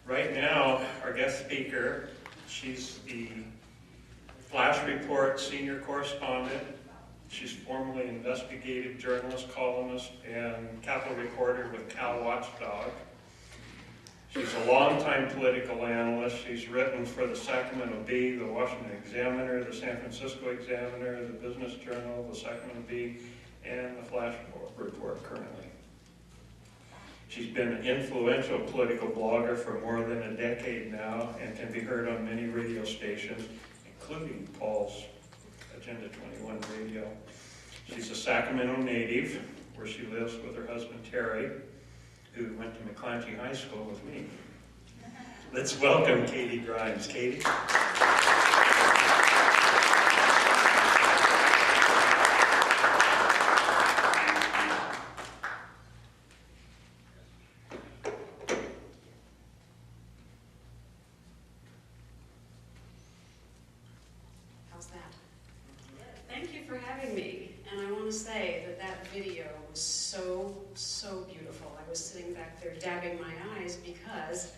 Right now, our guest speaker, she's the Flash Report senior correspondent. She's formerly investigative journalist, columnist, and Capitol reporter with CalWatchdog. She's a longtime political analyst. She's written for the Sacramento Bee, the Washington Examiner, the San Francisco Examiner, the Business Journal, the Sacramento Bee, and the Flash Report currently. She's been an influential political blogger for more than a decade now and can be heard on many radio stations, including Paul's Agenda 21 Radio. She's a Sacramento native, where she lives with her husband Terry, who went to McClancy High School with me. Let's welcome Katy Grimes. Katy? How's that? Thank you for having me. And I want to say that that video was so beautiful. I was sitting back there dabbing my eyes because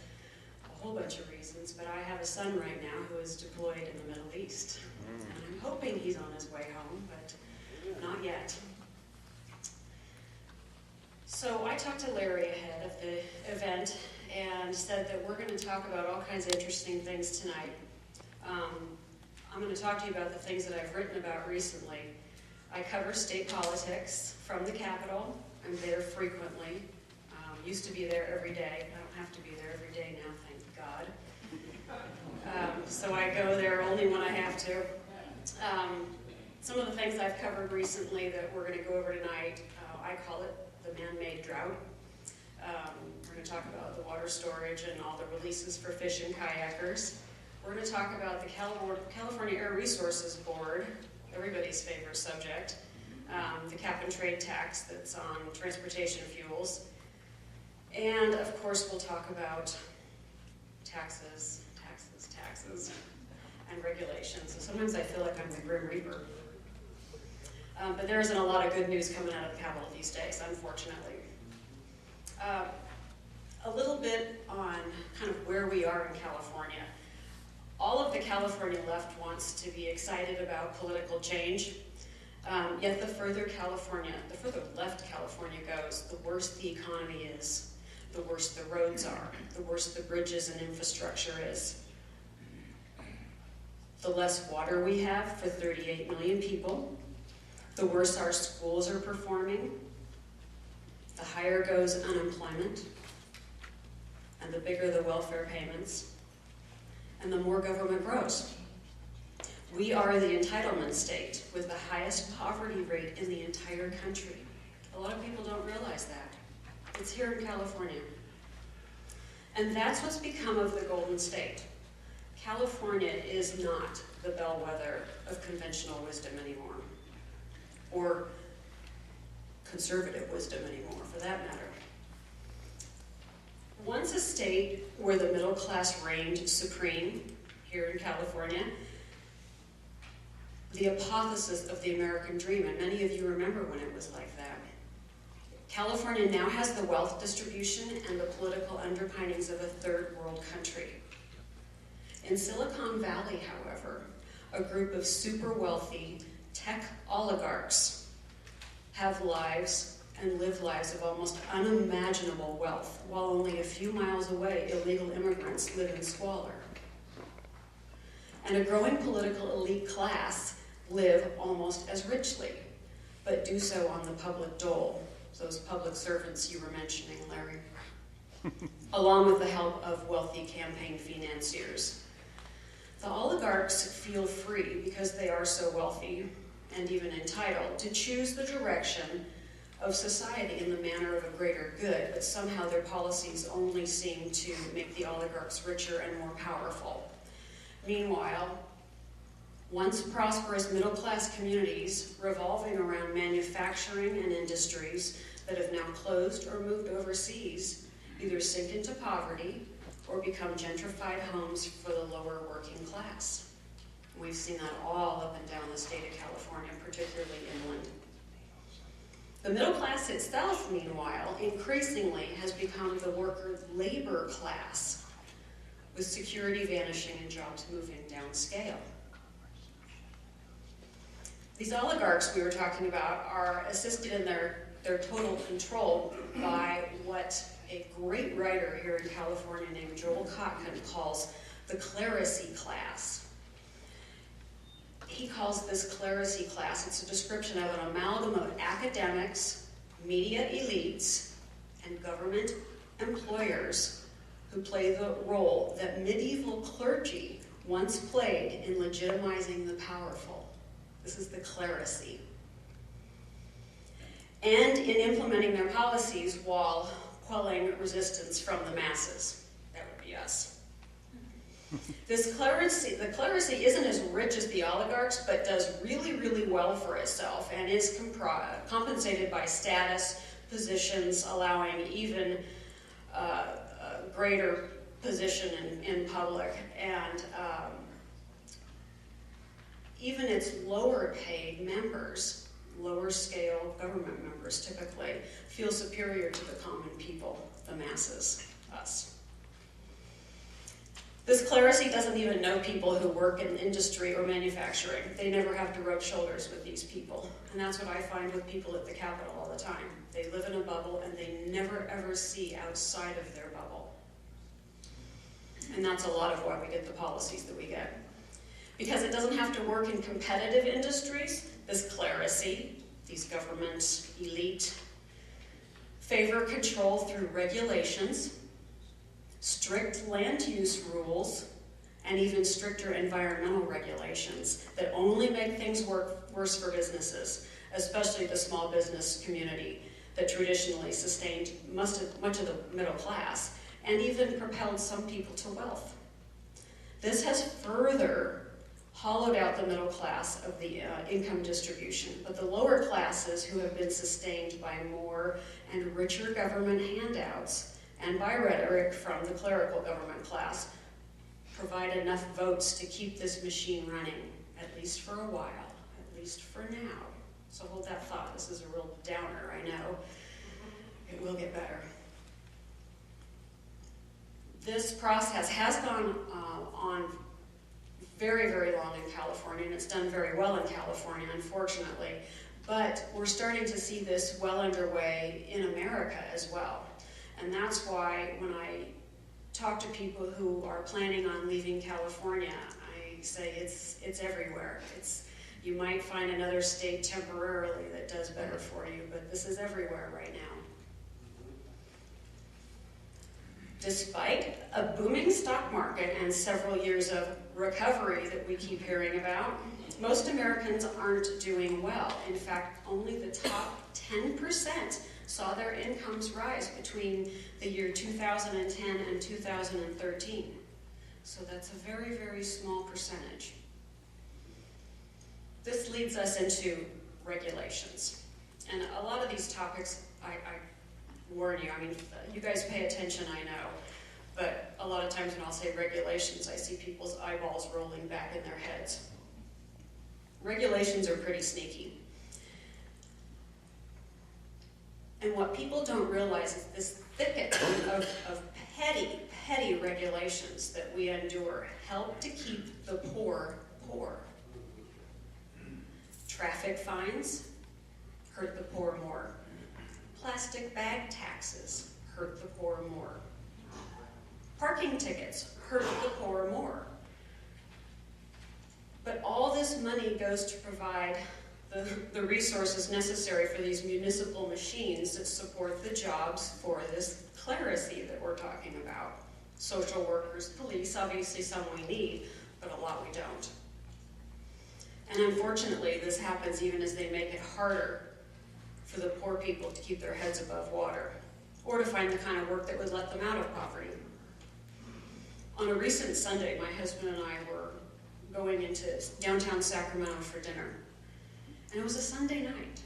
a whole bunch of reasons, but I have a son right now who is deployed in the Middle East. And I'm hoping he's on his way home, but not yet. So I talked to Larry ahead of the event and said that we're going to talk about all kinds of interesting things tonight. I'm going to talk to you about the things that I've written about recently. I cover state politics from the Capitol. I'm there frequently. Used to be there every day. I don't have to be there every day now, thank God. So I go there only when I have to. Some of the things I've covered recently that we're going to go over tonight, I call it the man-made drought. We're going to talk about the water storage and all the releases for fish and kayakers. We're going to talk about the California Air Resources Board, everybody's favorite subject, the cap-and-trade tax that's on transportation fuels, and of course we'll talk about taxes, and regulations. So sometimes I feel like I'm the Grim Reaper. But there isn't a lot of good news coming out of the Capitol these days, unfortunately. A little bit on kind of where we are in California. All of the California left wants to be excited about political change, yet the further left California goes, the worse the economy is, the worse the roads are, the worse the bridges and infrastructure is. The less water we have for 38 million people, the worse our schools are performing, the higher goes unemployment, and the bigger the welfare payments, and the more government grows. We are the entitlement state with the highest poverty rate in the entire country. A lot of people don't realize that. It's here in California. And that's what's become of the Golden State. California is not the bellwether of conventional wisdom anymore, or conservative wisdom anymore, for that matter. Once a state where the middle class reigned supreme here in California, the apotheosis of the American dream, and many of you remember when it was like that. California now has the wealth distribution and the political underpinnings of a third world country. In Silicon Valley, however, a group of super wealthy tech oligarchs have lives and live lives of almost unimaginable wealth, while only a few miles away, illegal immigrants live in squalor. And a growing political elite class live almost as richly, but do so on the public dole, those public servants you were mentioning, Larry, along with the help of wealthy campaign financiers. The oligarchs feel free, because they are so wealthy and even entitled, to choose the direction of society in the manner of a greater good, but somehow their policies only seem to make the oligarchs richer and more powerful. Meanwhile, once prosperous middle-class communities revolving around manufacturing and industries that have now closed or moved overseas either sink into poverty or become gentrified homes for the lower working class. We've seen that all up and down the state of California, particularly inland. The middle class itself, meanwhile, increasingly has become the worker labor class, with security vanishing and jobs moving downscale. These oligarchs we were talking about are assisted in their total control by what a great writer here in California named Joel Kotkin calls the clerisy class. He calls this clerisy class, it's a description of an amalgam of academics, media elites, and government employers who play the role that medieval clergy once played in legitimizing the powerful. This is the clerisy. And in implementing their policies while quelling resistance from the masses. That would be us. The clerisy isn't as rich as the oligarchs, but does really, really well for itself and is compensated by status, positions, allowing even greater position in public, and even its lower paid members, lower scale government members typically, feel superior to the common people, the masses, us. This clerisy doesn't even know people who work in industry or manufacturing. They never have to rub shoulders with these people. And that's what I find with people at the Capitol all the time. They live in a bubble and they never ever see outside of their bubble. And that's a lot of why we get the policies that we get. Because it doesn't have to work in competitive industries, this clerisy, these government elite, favor control through regulations, strict land use rules, and even stricter environmental regulations that only make things work worse for businesses, especially the small business community that traditionally sustained much of the middle class and even propelled some people to wealth. This has further hollowed out the middle class of the income distribution, but the lower classes who have been sustained by more and richer government handouts and by rhetoric from the clerical government class provide enough votes to keep this machine running, at least for a while, at least for now. So hold that thought. This is a real downer, I know. It will get better. This process has gone on very, very long in California, and it's done very well in California, unfortunately. But we're starting to see this well underway in America as well. And that's why when I talk to people who are planning on leaving California, I say it's everywhere. You might find another state temporarily that does better for you, but this is everywhere right now. Despite a booming stock market and several years of recovery that we keep hearing about, most Americans aren't doing well. In fact, only the top 10% saw their incomes rise between the year 2010 and 2013. So that's a very, very small percentage. This leads us into regulations. And a lot of these topics, I warn you, I mean, you guys pay attention, I know, but a lot of times when I'll say regulations, I see people's eyeballs rolling back in their heads. Regulations are pretty sneaky. And what people don't realize is this thicket of petty regulations that we endure help to keep the poor poor. Traffic fines hurt the poor more. Plastic bag taxes hurt the poor more. Parking tickets hurt the poor more. But all this money goes to provide the resources necessary for these municipal machines that support the jobs for this clerisy that we're talking about. Social workers, police, obviously some we need, but a lot we don't. And unfortunately, this happens even as they make it harder for the poor people to keep their heads above water, or to find the kind of work that would let them out of poverty. On a recent Sunday, my husband and I were going into downtown Sacramento for dinner. And it was a Sunday night.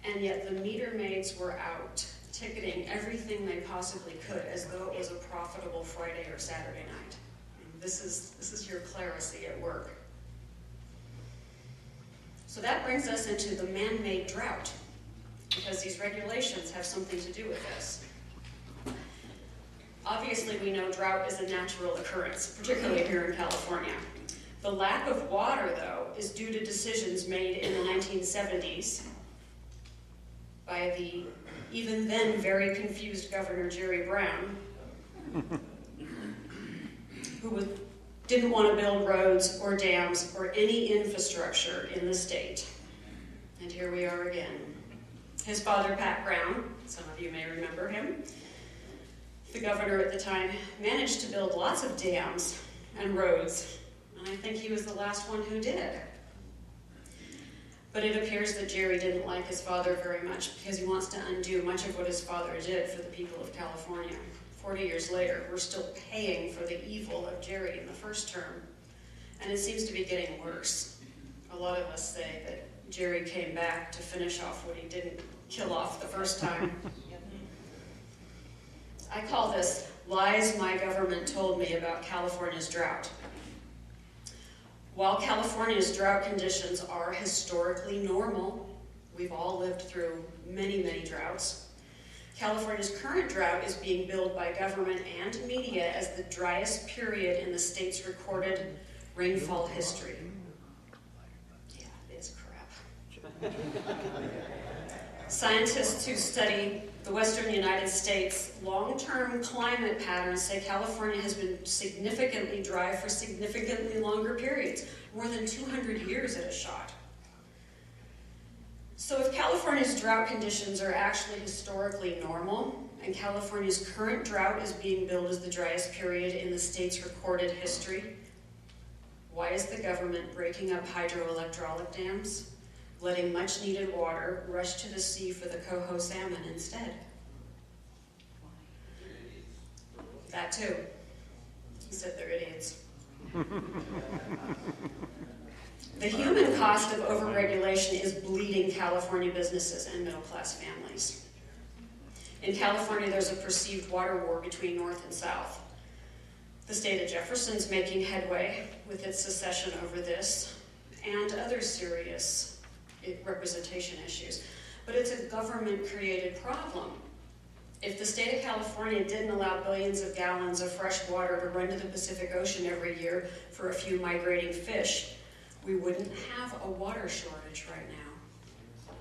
And yet the meter maids were out ticketing everything they possibly could as though it was a profitable Friday or Saturday night. And this is your clerisy at work. So that brings us into the man-made drought, because these regulations have something to do with this. Obviously, we know drought is a natural occurrence, particularly here in California. The lack of water, though, is due to decisions made in the 1970s by the even then very confused Governor Jerry Brown, who didn't want to build roads or dams or any infrastructure in the state. And here we are again. His father, Pat Brown, some of you may remember him, the governor at the time, managed to build lots of dams and roads, and I think he was the last one who did. But it appears that Jerry didn't like his father very much because he wants to undo much of what his father did for the people of California. 40 years later, we're still paying for the evil of Jerry in the first term, and it seems to be getting worse. A lot of us say that Jerry came back to finish off what he didn't kill off the first time. I call this lies my government told me about California's drought. While California's drought conditions are historically normal, we've all lived through many, many droughts, California's current drought is being billed by government and media as the driest period in the state's recorded rainfall history. Yeah, it is crap. Scientists who study the western United States long-term climate patterns say California has been significantly dry for significantly longer periods, more than 200 years at a shot. So if California's drought conditions are actually historically normal, and California's current drought is being billed as the driest period in the state's recorded history, why is the government breaking up hydroelectric dams, letting much-needed water rush to the sea for the coho salmon instead? That too. He said they're idiots. The human cost of overregulation is bleeding California businesses and middle-class families. In California, there's a perceived water war between North and South. The state of Jefferson's making headway with its secession over this and other serious representation issues. But it's a government-created problem. If the state of California didn't allow billions of gallons of fresh water to run to the Pacific Ocean every year for a few migrating fish, we wouldn't have a water shortage right now.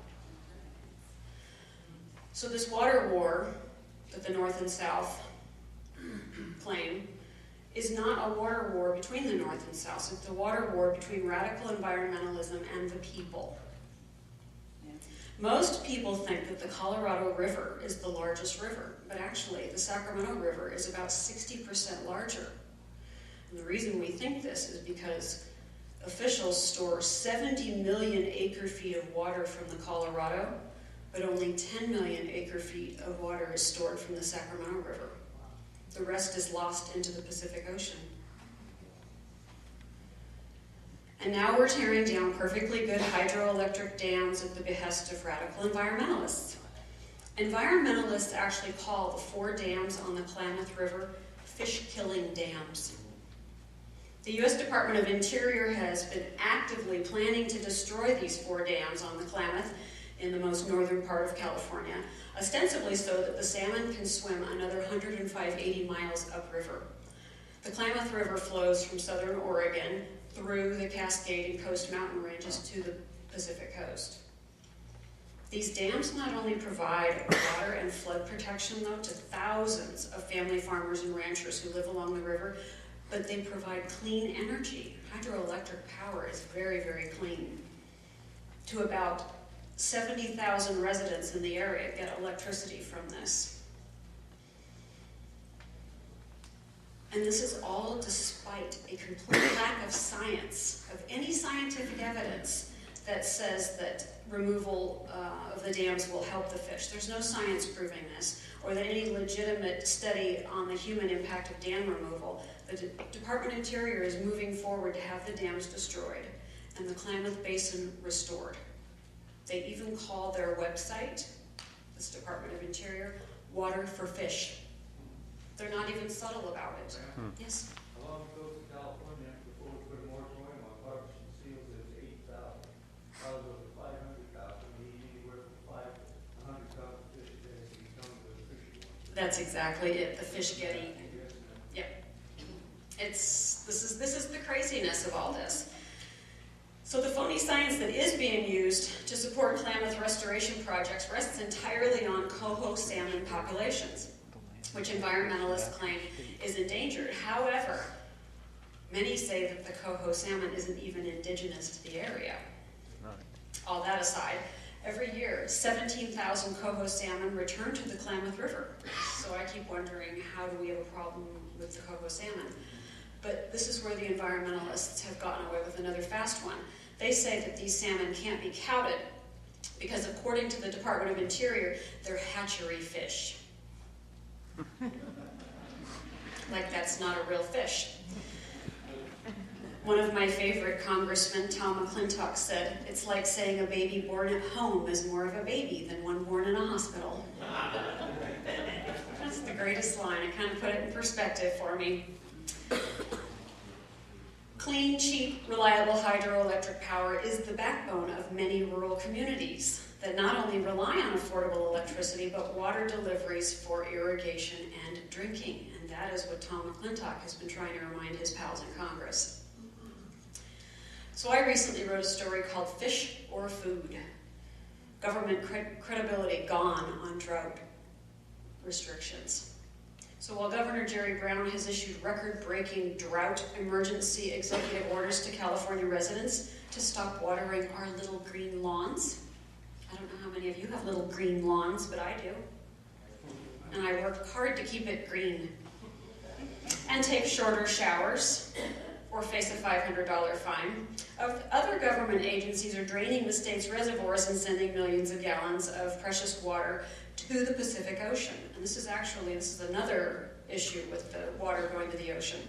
So this water war that the North and South claim is not a water war between the North and South. It's a water war between radical environmentalism and the people. Most people think that the Colorado River is the largest river, but actually the Sacramento River is about 60% larger. And the reason we think this is because officials store 70 million acre-feet of water from the Colorado, but only 10 million acre-feet of water is stored from the Sacramento River. The rest is lost into the Pacific Ocean. And now we're tearing down perfectly good hydroelectric dams at the behest of radical environmentalists. Environmentalists actually call the 4 dams on the Klamath River fish-killing dams. The U.S. Department of Interior has been actively planning to destroy these 4 dams on the Klamath in the most northern part of California, ostensibly so that the salmon can swim another 180 miles upriver. The Klamath River flows from southern Oregon through the Cascade and Coast Mountain ranges to the Pacific coast. These dams not only provide water and flood protection, though, to thousands of family farmers and ranchers who live along the river, but they provide clean energy. Hydroelectric power is very, very clean. To about 70,000 residents in the area get electricity from this. And this is all despite a complete lack of science, of any scientific evidence that says that removal of the dams will help the fish. There's no science proving this, or that any legitimate study on the human impact of dam removal. The Department of Interior is moving forward to have the dams destroyed and the Klamath Basin restored. They even call their website, this Department of Interior, Water for Fish. They're not even subtle about it. Yes? How long ago was California before we put a moratorium on harvest and seals? It was 8,000. I was over 500,000. We eat anywhere from 5 to 100,000 fish a day. So you tell me where the fish are going. That's exactly it. The fish get eaten. Yep. This is the craziness of all this. So the phony science that is being used to support Klamath restoration projects rests entirely on coho salmon populations, which environmentalists claim is endangered. However, many say that the coho salmon isn't even indigenous to the area. All that aside, every year, 17,000 coho salmon return to the Klamath River. So I keep wondering, how do we have a problem with the coho salmon? But this is where the environmentalists have gotten away with another fast one. They say that these salmon can't be counted because, according to the Department of Interior, they're hatchery fish. Like that's not a real fish. One of my favorite congressmen, Tom McClintock, said, "It's like saying a baby born at home is more of a baby than one born in a hospital." That's the greatest line. It kind of put it in perspective for me. Clean, cheap, reliable hydroelectric power is the backbone of many rural communities that not only rely on affordable electricity, but water deliveries for irrigation and drinking. And that is what Tom McClintock has been trying to remind his pals in Congress. So I recently wrote a story called Fish or Food? Government credibility gone on drought restrictions. So while Governor Jerry Brown has issued record-breaking drought emergency executive orders to California residents to stop watering our little green lawns, I don't know how many of you have little green lawns, but I do. And I work hard to keep it green. And take shorter showers, or face a $500 fine. Other government agencies are draining the state's reservoirs and sending millions of gallons of precious water to the Pacific Ocean. And this is another issue with the water going to the ocean.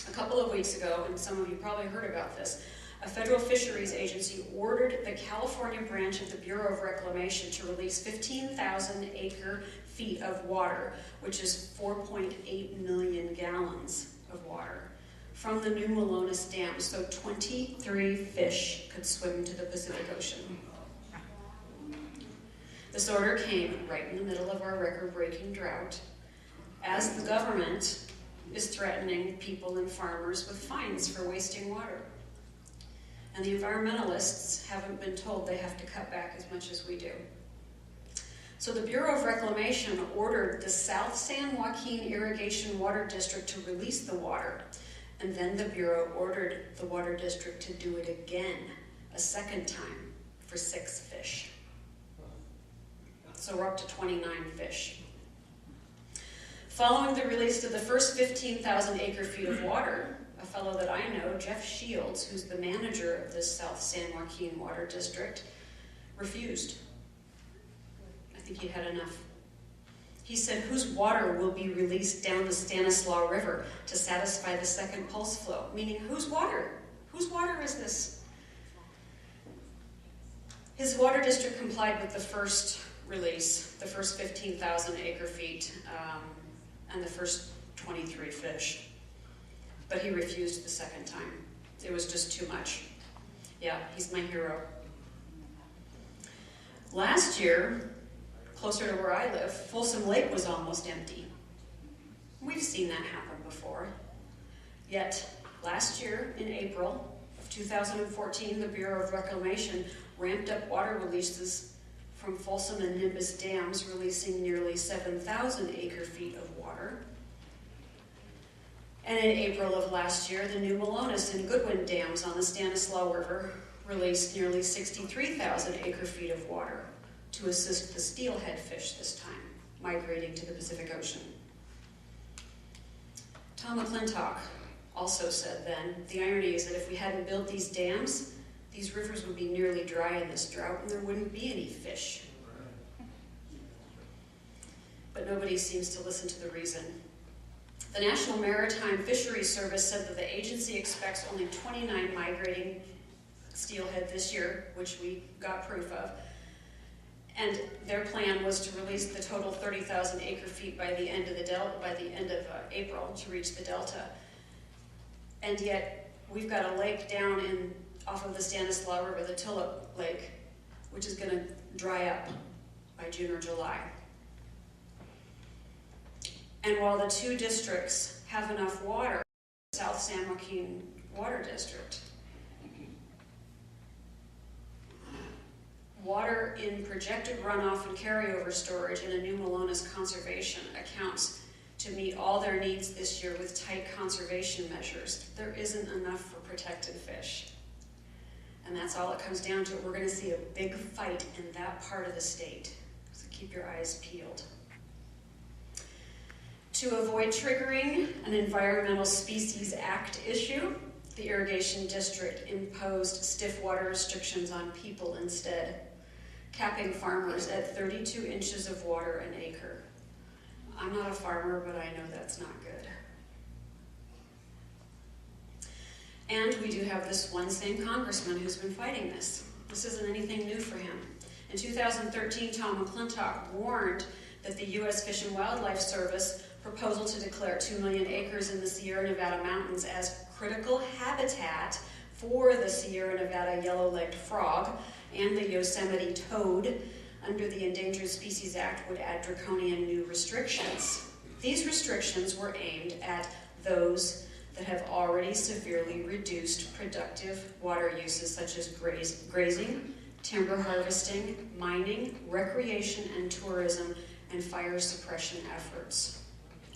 A couple of weeks ago, and some of you probably heard about this, a federal fisheries agency ordered the California branch of the Bureau of Reclamation to release 15,000 acre feet of water, which is 4.8 million gallons of water, from the New Melones Dam, so 23 fish could swim to the Pacific Ocean. This order came right in the middle of our record-breaking drought, as the government is threatening people and farmers with fines for wasting water. And the environmentalists haven't been told they have to cut back as much as we do. So the Bureau of Reclamation ordered the South San Joaquin Irrigation Water District to release the water. And then the Bureau ordered the water district to do it again, a second time, for 6 fish. So we're up to 29 fish. Following the release of the first 15,000 acre feet of water, a fellow that I know, Jeff Shields, who's the manager of this South San Joaquin Water District, refused. I think he had enough. He said, whose water will be released down the Stanislaus River to satisfy the second pulse flow? Meaning, whose water? Whose water is this? His water district complied with the first release, the first 15,000 acre feet, and the first 23 fish. But he refused the second time. It was just too much. Yeah, he's my hero. Last year, closer to where I live, Folsom Lake was almost empty. We've seen that happen before. Yet, last year, in April of 2014, the Bureau of Reclamation ramped up water releases from Folsom and Nimbus dams, releasing nearly 7,000 acre feet of water. And in April of last year, the New Melones and Goodwin dams on the Stanislaus River released nearly 63,000 acre feet of water to assist the steelhead fish this time, migrating to the Pacific Ocean. Tom McClintock also said then, the irony is that if we hadn't built these dams, these rivers would be nearly dry in this drought and there wouldn't be any fish. But nobody seems to listen to the reason. The National Maritime Fisheries Service said that the agency expects only 29 migrating steelhead this year, which we got proof of. And their plan was to release the total 30,000 acre feet by the end of April to reach the delta. And yet we've got a lake down off of the Stanislaus River, the Tulip Lake, which is going to dry up by June or July. And while the two districts have enough water, South San Joaquin Water District, water in projected runoff and carryover storage in a new Malones conservation accounts to meet all their needs this year with tight conservation measures. There isn't enough for protected fish. And that's all it comes down to. We're going to see a big fight in that part of the state. So keep your eyes peeled. To avoid triggering an Environmental Species Act issue, the irrigation district imposed stiff water restrictions on people instead, capping farmers at 32 inches of water an acre. I'm not a farmer, but I know that's not good. And we do have this one same congressman who's been fighting this. This isn't anything new for him. In 2013, Tom McClintock warned that the U.S. Fish and Wildlife Service proposal to declare 2 million acres in the Sierra Nevada mountains as critical habitat for the Sierra Nevada yellow-legged frog and the Yosemite toad under the Endangered Species Act would add draconian new restrictions. These restrictions were aimed at those that have already severely reduced productive water uses such as grazing, timber harvesting, mining, recreation and tourism, and fire suppression efforts.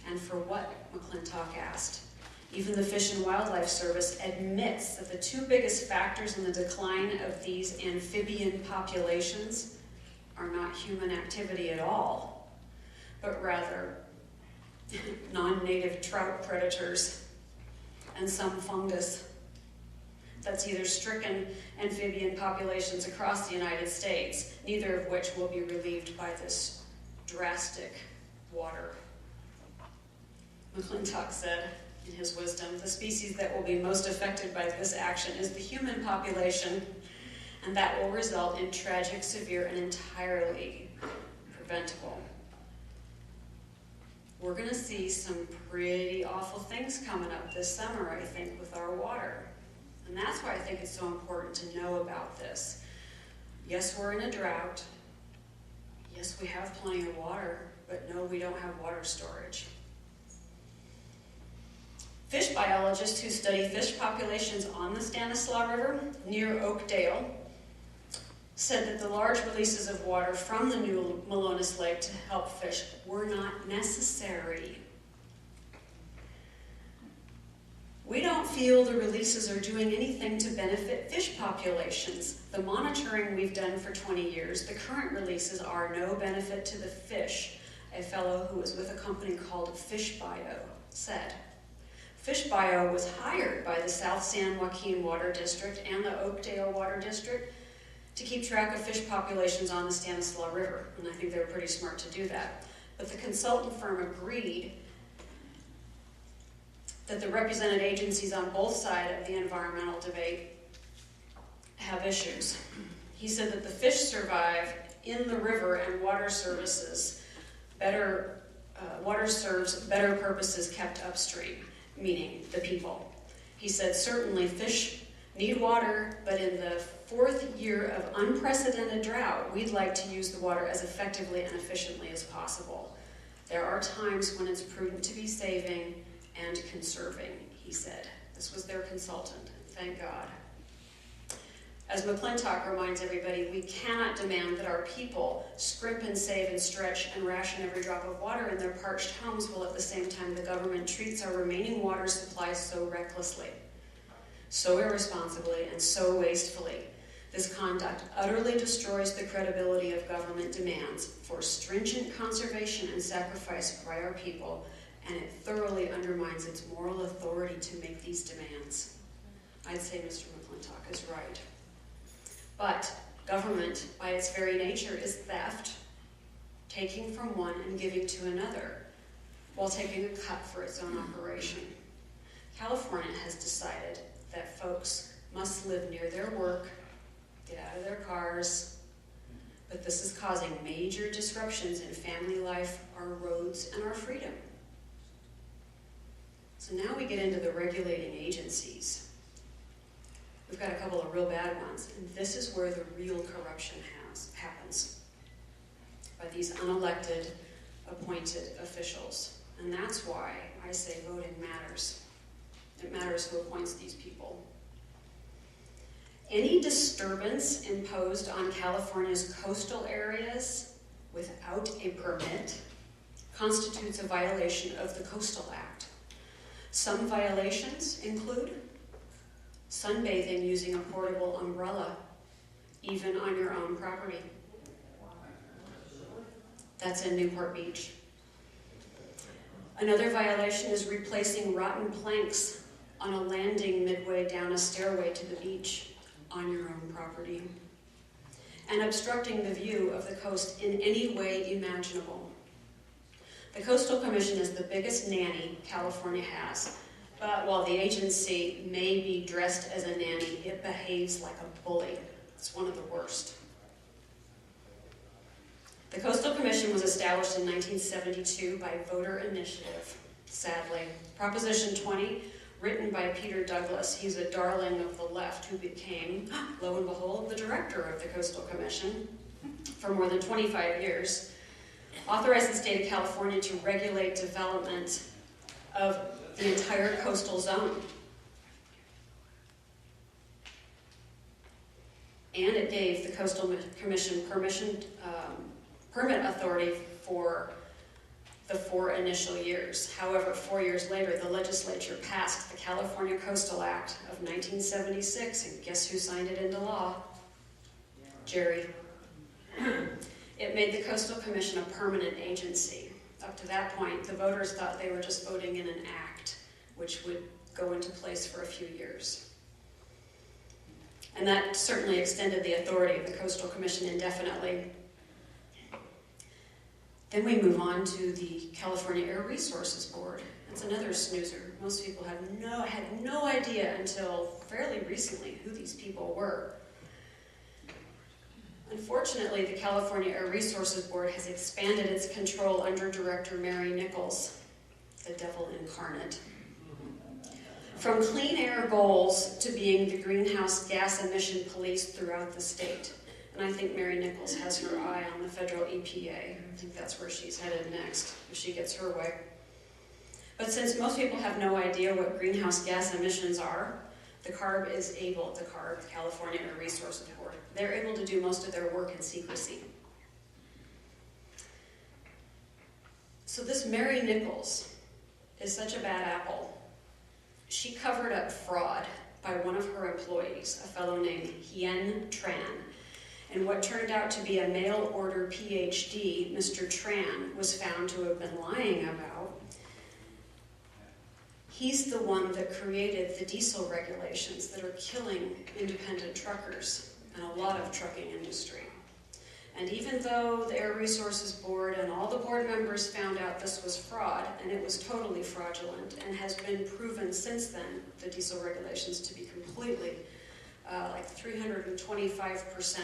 And for what, McClintock asked. Even the Fish and Wildlife Service admits that the two biggest factors in the decline of these amphibian populations are not human activity at all, but rather non-native trout predators and some fungus that's either stricken amphibian populations across the United States, neither of which will be relieved by this drastic water. McClintock said, in his wisdom, the species that will be most affected by this action is the human population, and that will result in tragic, severe, and entirely preventable. We're going to see some pretty awful things coming up this summer, I think, with our water. And that's why I think it's so important to know about this. Yes, we're in a drought. Yes, we have plenty of water, but no, we don't have water storage. Fish biologists who study fish populations on the Stanislaus River near Oakdale said that the large releases of water from the new Malones Lake to help fish were not necessary. We don't feel the releases are doing anything to benefit fish populations. The monitoring we've done for 20 years, the current releases are no benefit to the fish, a fellow who was with a company called Fish Bio said. Fish Bio was hired by the South San Joaquin Water District and the Oakdale Water District to keep track of fish populations on the Stanislaus River, and I think they were pretty smart to do that. But the consultant firm agreed that the represented agencies on both sides of the environmental debate have issues. He said that the fish survive in the river and water serves better purposes kept upstream, meaning the people. He said certainly fish need water, but in the 4th year of unprecedented drought, we'd like to use the water as effectively and efficiently as possible. There are times when it's prudent to be saving and conserving, he said. This was their consultant, thank God. As McClintock reminds everybody, we cannot demand that our people scrimp and save and stretch and ration every drop of water in their parched homes while at the same time the government treats our remaining water supplies so recklessly, so irresponsibly, and so wastefully. This conduct utterly destroys the credibility of government demands for stringent conservation and sacrifice by our people, and it thoroughly undermines its moral authority to make these demands. I'd say Mr. McClintock is right. But government, by its very nature, is theft, taking from one and giving to another, while taking a cut for its own operation. California has decided that folks must live near their work, get out of their cars, but this is causing major disruptions in family life, our roads, and our freedom. So now we get into the regulating agencies. We've got a couple of real bad ones, and this is where the real corruption happens, by these unelected, appointed officials. And that's why I say voting matters. It matters who appoints these people. Any disturbance imposed on California's coastal areas without a permit constitutes a violation of the Coastal Act. Some violations include sunbathing using a portable umbrella, even on your own property. That's in Newport Beach. Another violation is replacing rotten planks on a landing midway down a stairway to the beach on your own property, and obstructing the view of the coast in any way imaginable. The Coastal Commission is the biggest nanny California has, but while the agency may be dressed as a nanny, it behaves like a bully. It's one of the worst. The Coastal Commission was established in 1972 by voter initiative, sadly. Proposition 20, written by Peter Douglas, he's a darling of the left who became, lo and behold, the director of the Coastal Commission for more than 25 years, authorized the state of California to regulate development of the entire coastal zone. And it gave the Coastal Commission permit authority for the 4 initial years. However, 4 years later, the legislature passed the California Coastal Act of 1976, and guess who signed it into law? Jerry. It made the Coastal Commission a permanent agency. Up to that point, the voters thought they were just voting in an act, which would go into place for a few years. And that certainly extended the authority of the Coastal Commission indefinitely. Then we move on to the California Air Resources Board. That's another snoozer. Most people had no idea until fairly recently who these people were. Unfortunately, the California Air Resources Board has expanded its control under Director Mary Nichols, the devil incarnate. From clean air goals to being the greenhouse gas emission police throughout the state. And I think Mary Nichols has her eye on the federal EPA. I think that's where she's headed next, if she gets her way. But since most people have no idea what greenhouse gas emissions are, the California Air Resources Board, they're able to do most of their work in secrecy. So this Mary Nichols is such a bad apple. She covered up fraud by one of her employees, a fellow named Hien Tran. And what turned out to be a mail-order PhD, Mr. Tran was found to have been lying about. He's the one that created the diesel regulations that are killing independent truckers and a lot of trucking industry. And even though the Air Resources Board and all the board members found out this was fraud, and it was totally fraudulent, and has been proven since then, the diesel regulations, to be completely, like 325%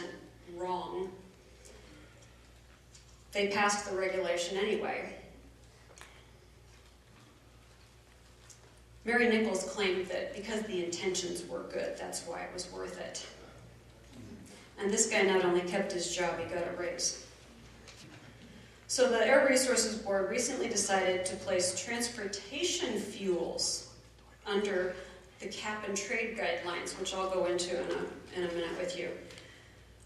wrong, they passed the regulation anyway. Mary Nichols claimed that because the intentions were good, that's why it was worth it. And this guy not only kept his job, he got a raise. So the Air Resources Board recently decided to place transportation fuels under the cap and trade guidelines, which I'll go into in a minute with you,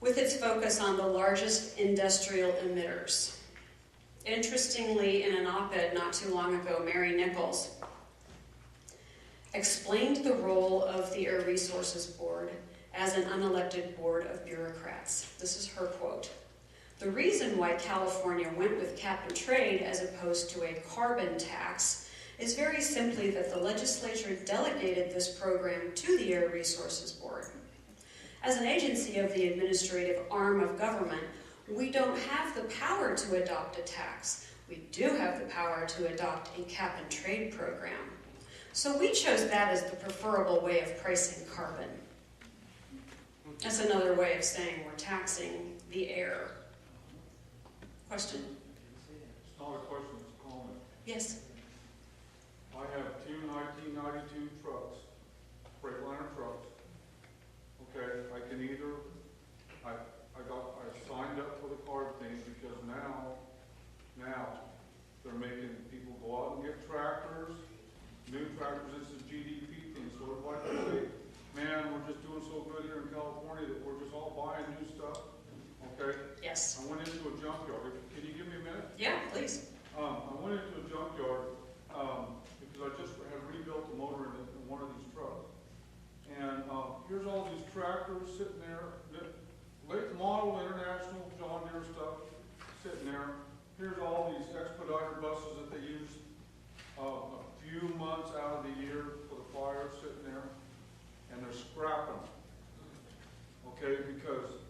with its focus on the largest industrial emitters. Interestingly, in an op-ed not too long ago, Mary Nichols explained the role of the Air Resources Board as an unelected board of bureaucrats. This is her quote. The reason why California went with cap and trade as opposed to a carbon tax is very simply that the legislature delegated this program to the Air Resources Board. As an agency of the administrative arm of government, we don't have the power to adopt a tax. We do have the power to adopt a cap and trade program. So we chose that as the preferable way of pricing carbon. That's another way of saying we're taxing the air. Question? It's not a question, it's a comment. Yes. I have two 1992 trucks, Freightliner trucks. Okay, I can either, I signed up for the carb thing because now they're They're making people go out and get tractors, new tractors. It's a GDP thing. So it's like they say, man, we're just doing so good here in California that we're just all buying new stuff. Okay? Yes. I went into a junkyard. Can you give me a minute? Yeah, please. I went into a junkyard because I just had rebuilt the motor in one of these trucks. And here's all these tractors sitting there, late model international John Deere stuff sitting there. Here's all these expediter buses that they use a few months out of the year for the fire sitting there, and they're scrapping them. Okay, because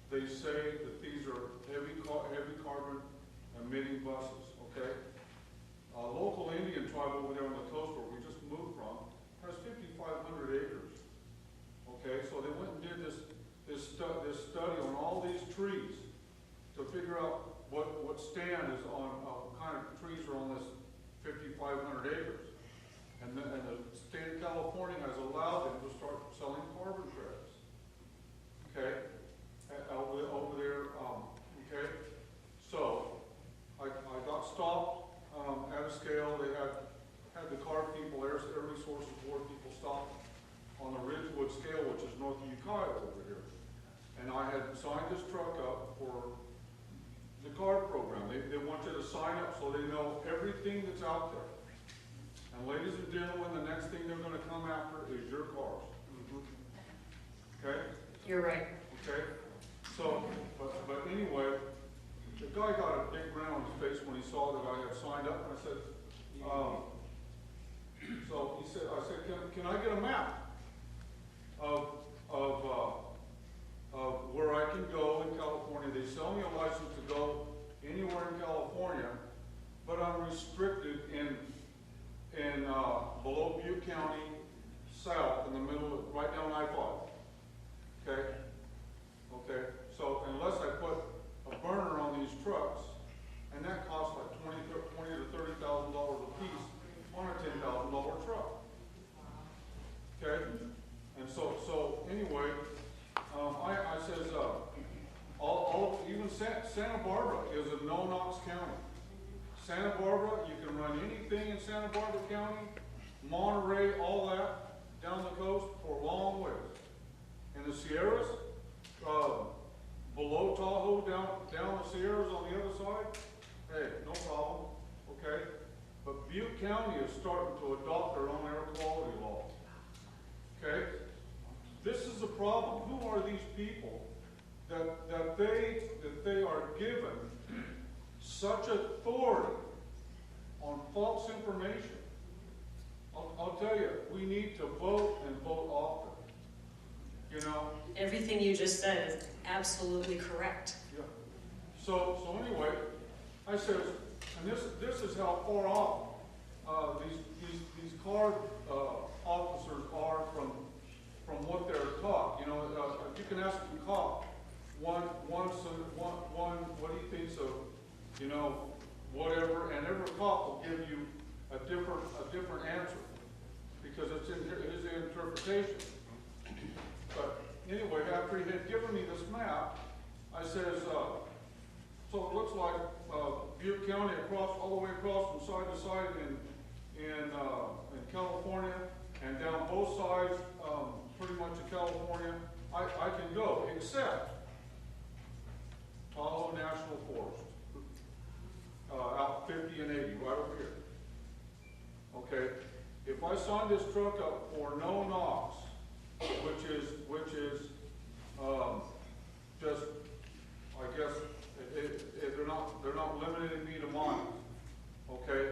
they say that these are heavy carbon emitting buses. Okay, a local Indian tribe over there on the coast where we just moved from has 5,500 acres. Okay, so they went and did this study on all these trees to figure out what stand is on, what kind of trees are on this 5,500 acres. And the state of California has allowed them to start selling carbon credits. Okay, over there. Okay, so I got stopped at a scale. They had the car people, air resources board people stopped on the Ridgewood scale, which is north of Ukiah over here. And I had signed this truck up for the card program. They want you to sign up so they know everything that's out there. And ladies and gentlemen, the next thing they're going to come after is your cars. Okay? You're right. Okay? So, but anyway, the guy got a big grin on his face when he saw that I had signed up, and I said, so he said, I said, can I get a map of where I can go in California? They sell me a license to go anywhere in California, but I'm restricted in below Butte County, south, in the middle, right down I-5. Okay? Okay? So unless I put a burner on these trucks, and that costs like $20,000 to $30,000 a piece on a $10,000 truck. Okay? And so anyway, I says, even Santa Barbara is a no-NOx county. Santa Barbara, you can run anything in Santa Barbara County, Monterey, all that, down the coast for a long ways. In the Sierras, below Tahoe, down the Sierras on the other side, hey, no problem, okay? But Butte County is starting to adopt their own air quality law, okay? This is the problem. Who are these people that they are given such authority on false information? I'll tell you, we need to vote and vote often. You know? Everything you just said is absolutely correct. Yeah. So anyway, I says, and this is how far off these car officers are from what they're taught. You know, you can ask the cop one what he thinks of, you know, whatever, and every cop will give you a different answer because it's in his interpretation. But anyway, after he had given me this map, I says, so it looks like Butte County all the way across from side to side in California, and down both sides, pretty much of California, I can go, except Tahoe National Forest, out 50 and 80, right over here. Okay, if I sign this truck up for no NOx, which is just, I guess, they're not limiting me to miles, okay,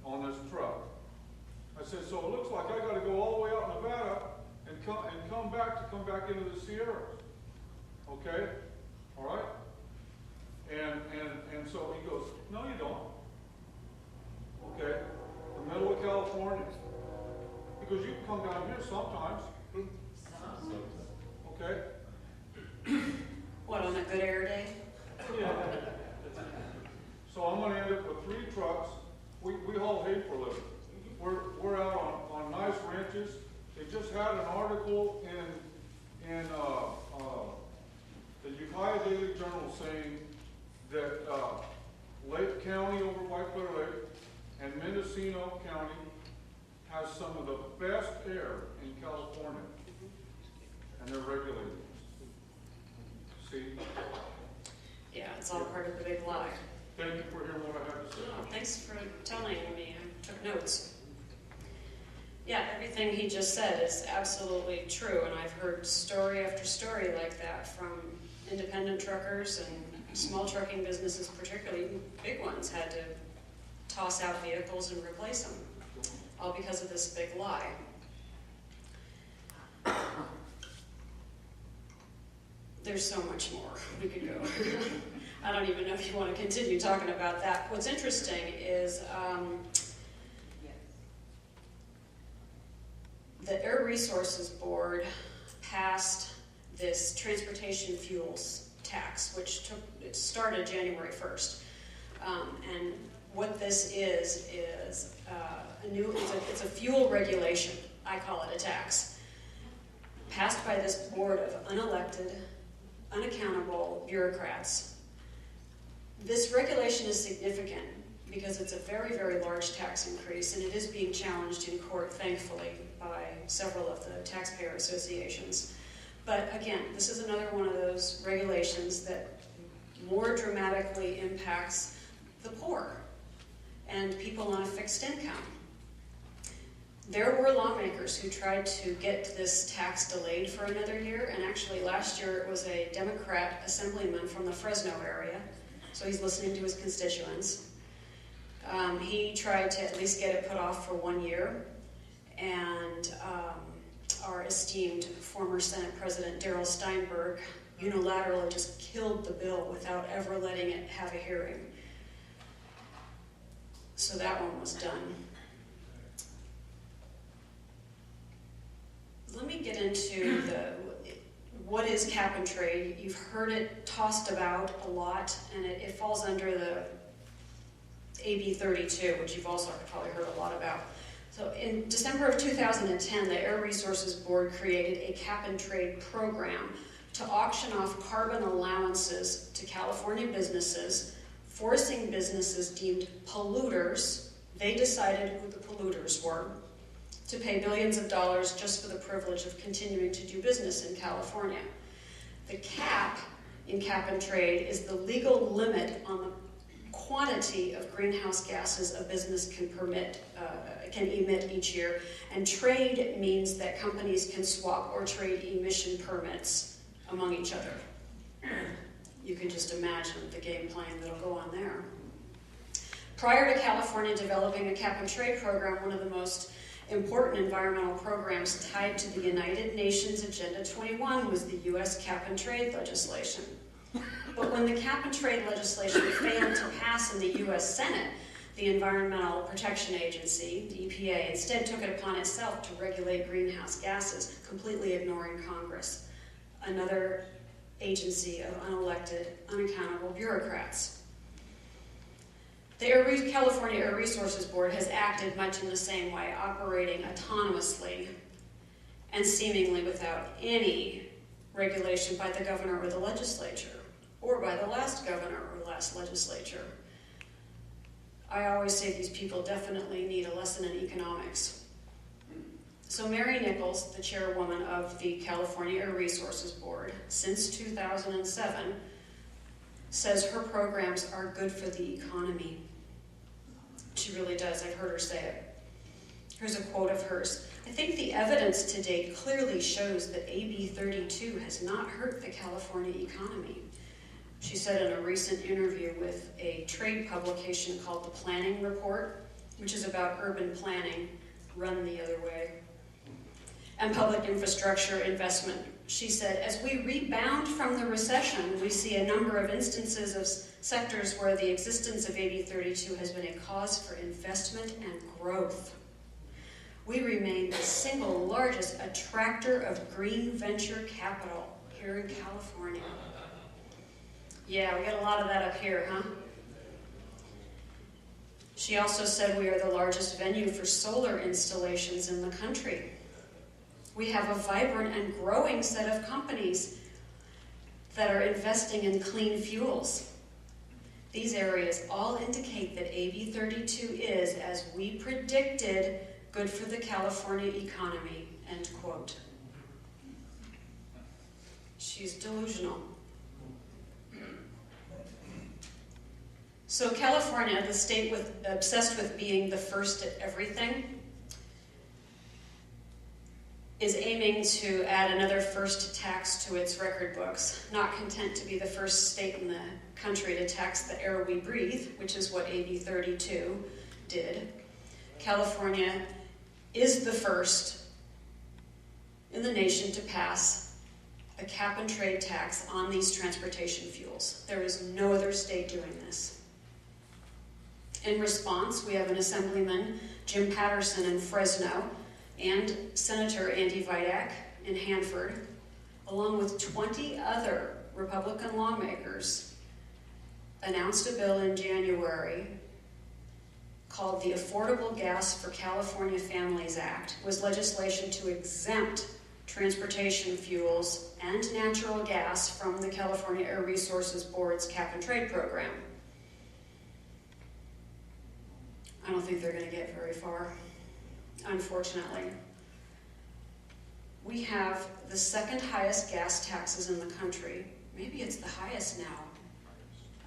on this truck. I said, so it looks like I got to go all the way out in Nevada and come back into the Sierras, okay, all right, and so he goes, no, you don't, okay, the middle of California. He goes, you can come down here sometimes. Okay? What, on a good air day? Yeah. So I'm going to end up with 3 trucks. We haul hay for a living. We're out on nice ranches. They just had an article in the Ukiah Daily Journal saying that Lake County County has some of the best air in California, and they're regulated. See? Yeah, it's all part of the big lie. Thank you for hearing what I have to say. Oh, thanks for telling me. I took notes. Yeah, everything he just said is absolutely true, and I've heard story after story like that from independent truckers and small trucking businesses, particularly big ones, had to toss out vehicles and replace them, all because of this big lie. There's so much more we could go. I don't even know if you want to continue talking about that. What's interesting is the Air Resources Board passed this transportation fuels tax, which it started January 1st. And what this is it's a fuel regulation. I call it a tax. Passed by this board of unelected, unaccountable bureaucrats. This regulation is significant because it's a very, very large tax increase, and it is being challenged in court, thankfully, by several of the taxpayer associations. But again, this is another one of those regulations that more dramatically impacts the poor and people on a fixed income. There were lawmakers who tried to get this tax delayed for another year, and actually last year it was a Democrat assemblyman from the Fresno area, so he's listening to his constituents. He tried to at least get it put off for 1 year, and our esteemed former Senate President Darrell Steinberg unilaterally just killed the bill without ever letting it have a hearing. So that one was done. Let me get into what is cap and trade. You've heard it tossed about a lot, and it falls under the AB 32, which you've also probably heard a lot about. So in December of 2010, the Air Resources Board created a cap and trade program to auction off carbon allowances to California businesses, forcing businesses deemed polluters, they decided who the polluters were, to pay billions of dollars just for the privilege of continuing to do business in California. The cap in cap and trade is the legal limit on the quantity of greenhouse gases a business can emit each year, and trade means that companies can swap or trade emission permits among each other. You can just imagine the game plan that'll go on there. Prior to California developing a cap and trade program, one of the most important environmental programs tied to the United Nations Agenda 21 was the U.S. cap and trade legislation. But when the cap and trade legislation failed to pass in the U.S. Senate, the Environmental Protection Agency, the EPA, instead took it upon itself to regulate greenhouse gases, completely ignoring Congress, another agency of unelected, unaccountable bureaucrats. The California Air Resources Board has acted much in the same way, operating autonomously and seemingly without any regulation by the governor or the legislature, or by the last governor or last legislature. I always say these people definitely need a lesson in economics. So Mary Nichols, the chairwoman of the California Air Resources Board since 2007, says her programs are good for the economy. She really does. I've heard her say it. Here's a quote of hers. I think the evidence to date clearly shows that AB 32 has not hurt the California economy. She said in a recent interview with a trade publication called The Planning Report, which is about urban planning, run the other way, and public infrastructure investment. She said, as we rebound from the recession, we see a number of instances of sectors where the existence of AB 32 has been a cause for investment and growth. We remain the single largest attractor of green venture capital here in California. Yeah, we got a lot of that up here, huh? She also said we are the largest venue for solar installations in the country. We have a vibrant and growing set of companies that are investing in clean fuels. These areas all indicate that AB 32 is, as we predicted, good for the California economy, end quote. She's delusional. So California, the state obsessed with being the first at everything, is aiming to add another first tax to its record books, not content to be the first state in the country to tax the air we breathe, which is what AB 32 did. California is the first in the nation to pass a cap-and-trade tax on these transportation fuels. There is no other state doing this. In response, we have an Assemblyman, Jim Patterson in Fresno, and Senator Andy Vidak in Hanford, along with 20 other Republican lawmakers, announced a bill in January called the Affordable Gas for California Families Act. It was legislation to exempt transportation fuels and natural gas from the California Air Resources Board's cap-and-trade program. I don't think they're going to get very far, unfortunately. We have the second highest gas taxes in the country. Maybe it's the highest now.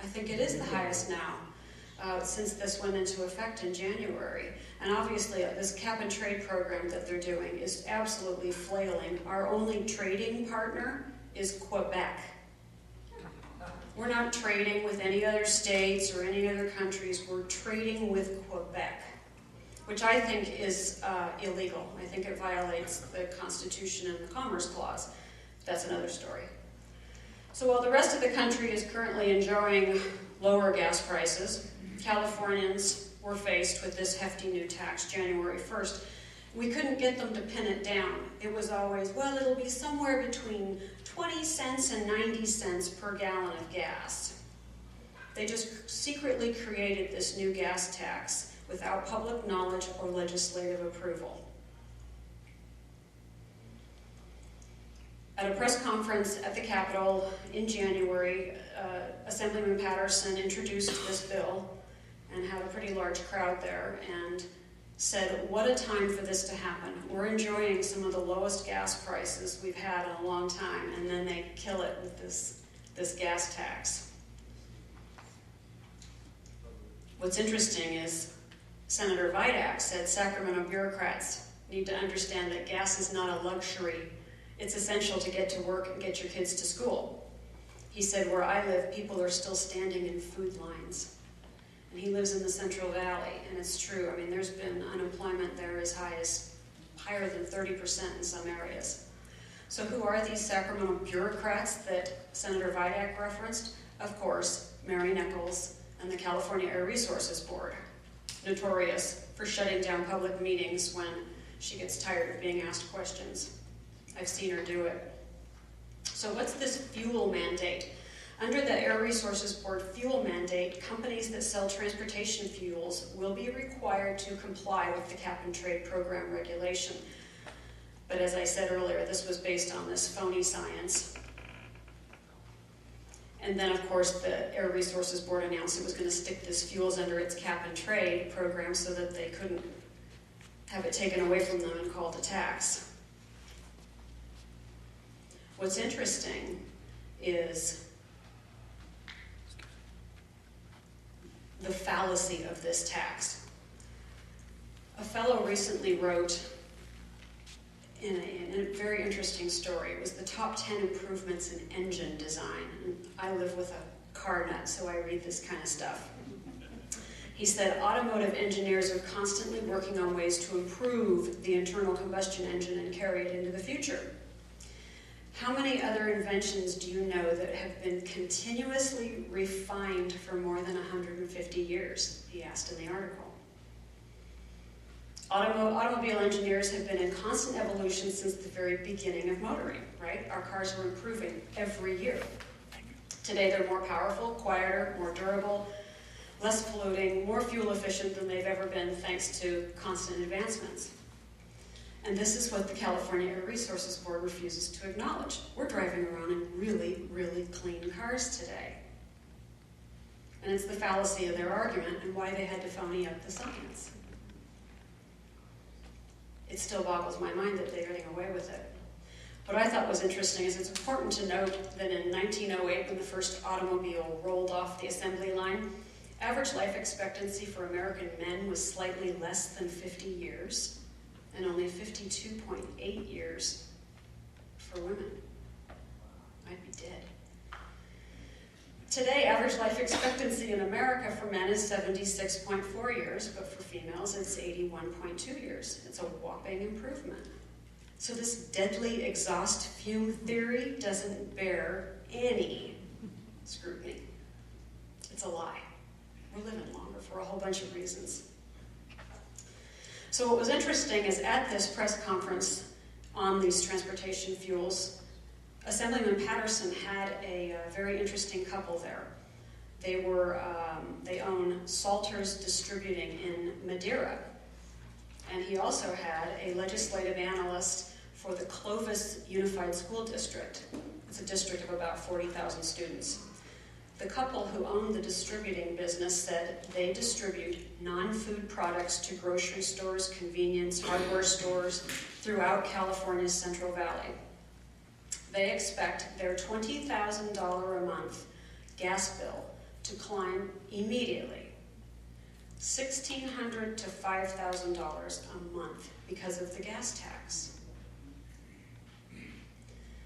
I think it is the highest now, since this went into effect in January. And obviously, this cap-and-trade program that they're doing is absolutely flailing. Our only trading partner is Quebec. We're not trading with any other states or any other countries. We're trading with Quebec, which I think is illegal. I think it violates the Constitution and the Commerce Clause. That's another story. So while the rest of the country is currently enjoying lower gas prices, Californians were faced with this hefty new tax January 1st. We couldn't get them to pin it down. It was always, well, it'll be somewhere between 20 cents and 90 cents per gallon of gas. They just secretly created this new gas tax without public knowledge or legislative approval. At a press conference at the Capitol in January, Assemblyman Patterson introduced this bill and had a pretty large crowd there and said, what a time for this to happen. We're enjoying some of the lowest gas prices we've had in a long time, and then they kill it with this gas tax. What's interesting is Senator Vidak said Sacramento bureaucrats need to understand that gas is not a luxury. It's essential to get to work and get your kids to school. He said, where I live, people are still standing in food lines. And he lives in the Central Valley, and it's true. I mean, there's been unemployment there as higher than 30% in some areas. So who are these Sacramento bureaucrats that Senator Vidak referenced? Of course, Mary Nichols and the California Air Resources Board, notorious for shutting down public meetings when she gets tired of being asked questions. I've seen her do it. So what's this fuel mandate? Under the Air Resources Board fuel mandate, companies that sell transportation fuels will be required to comply with the cap-and-trade program regulation. But as I said earlier, this was based on this phony science. And then, of course, the Air Resources Board announced it was going to stick this fuels under its cap-and-trade program so that they couldn't have it taken away from them and called a tax. What's interesting is the fallacy of this tax. A fellow recently wrote in a very interesting story. It was the top 10 improvements in engine design. And I live with a car nut, so I read this kind of stuff. He said, automotive engineers are constantly working on ways to improve the internal combustion engine and carry it into the future. How many other inventions do you know that have been continuously refined for more than 150 years? He asked in the article. Automobile engineers have been in constant evolution since the very beginning of motoring, right? Our cars are improving every year. Today they're more powerful, quieter, more durable, less polluting, more fuel efficient than they've ever been thanks to constant advancements. And this is what the California Air Resources Board refuses to acknowledge. We're driving around in really, really clean cars today. And it's the fallacy of their argument and why they had to phony up the science. It still boggles my mind that they're getting away with it. What I thought was interesting is it's important to note that in 1908, when the first automobile rolled off the assembly line, average life expectancy for American men was slightly less than 50 years, and only 52.8 years for women. I'd be dead. Today, average life expectancy in America for men is 76.4 years, but for females it's 81.2 years. It's a whopping improvement. So this deadly exhaust fume theory doesn't bear any scrutiny. It's a lie. We're living longer for a whole bunch of reasons. So what was interesting is at this press conference on these transportation fuels, Assemblyman Patterson had a very interesting couple there. They own Salters Distributing in Madeira. And he also had a legislative analyst for the Clovis Unified School District. It's a district of about 40,000 students. The couple who owned the distributing business said they distribute non-food products to grocery stores, convenience, hardware stores throughout California's Central Valley. They expect their $20,000 a month gas bill to climb immediately, $1,600 to $5,000 a month because of the gas tax.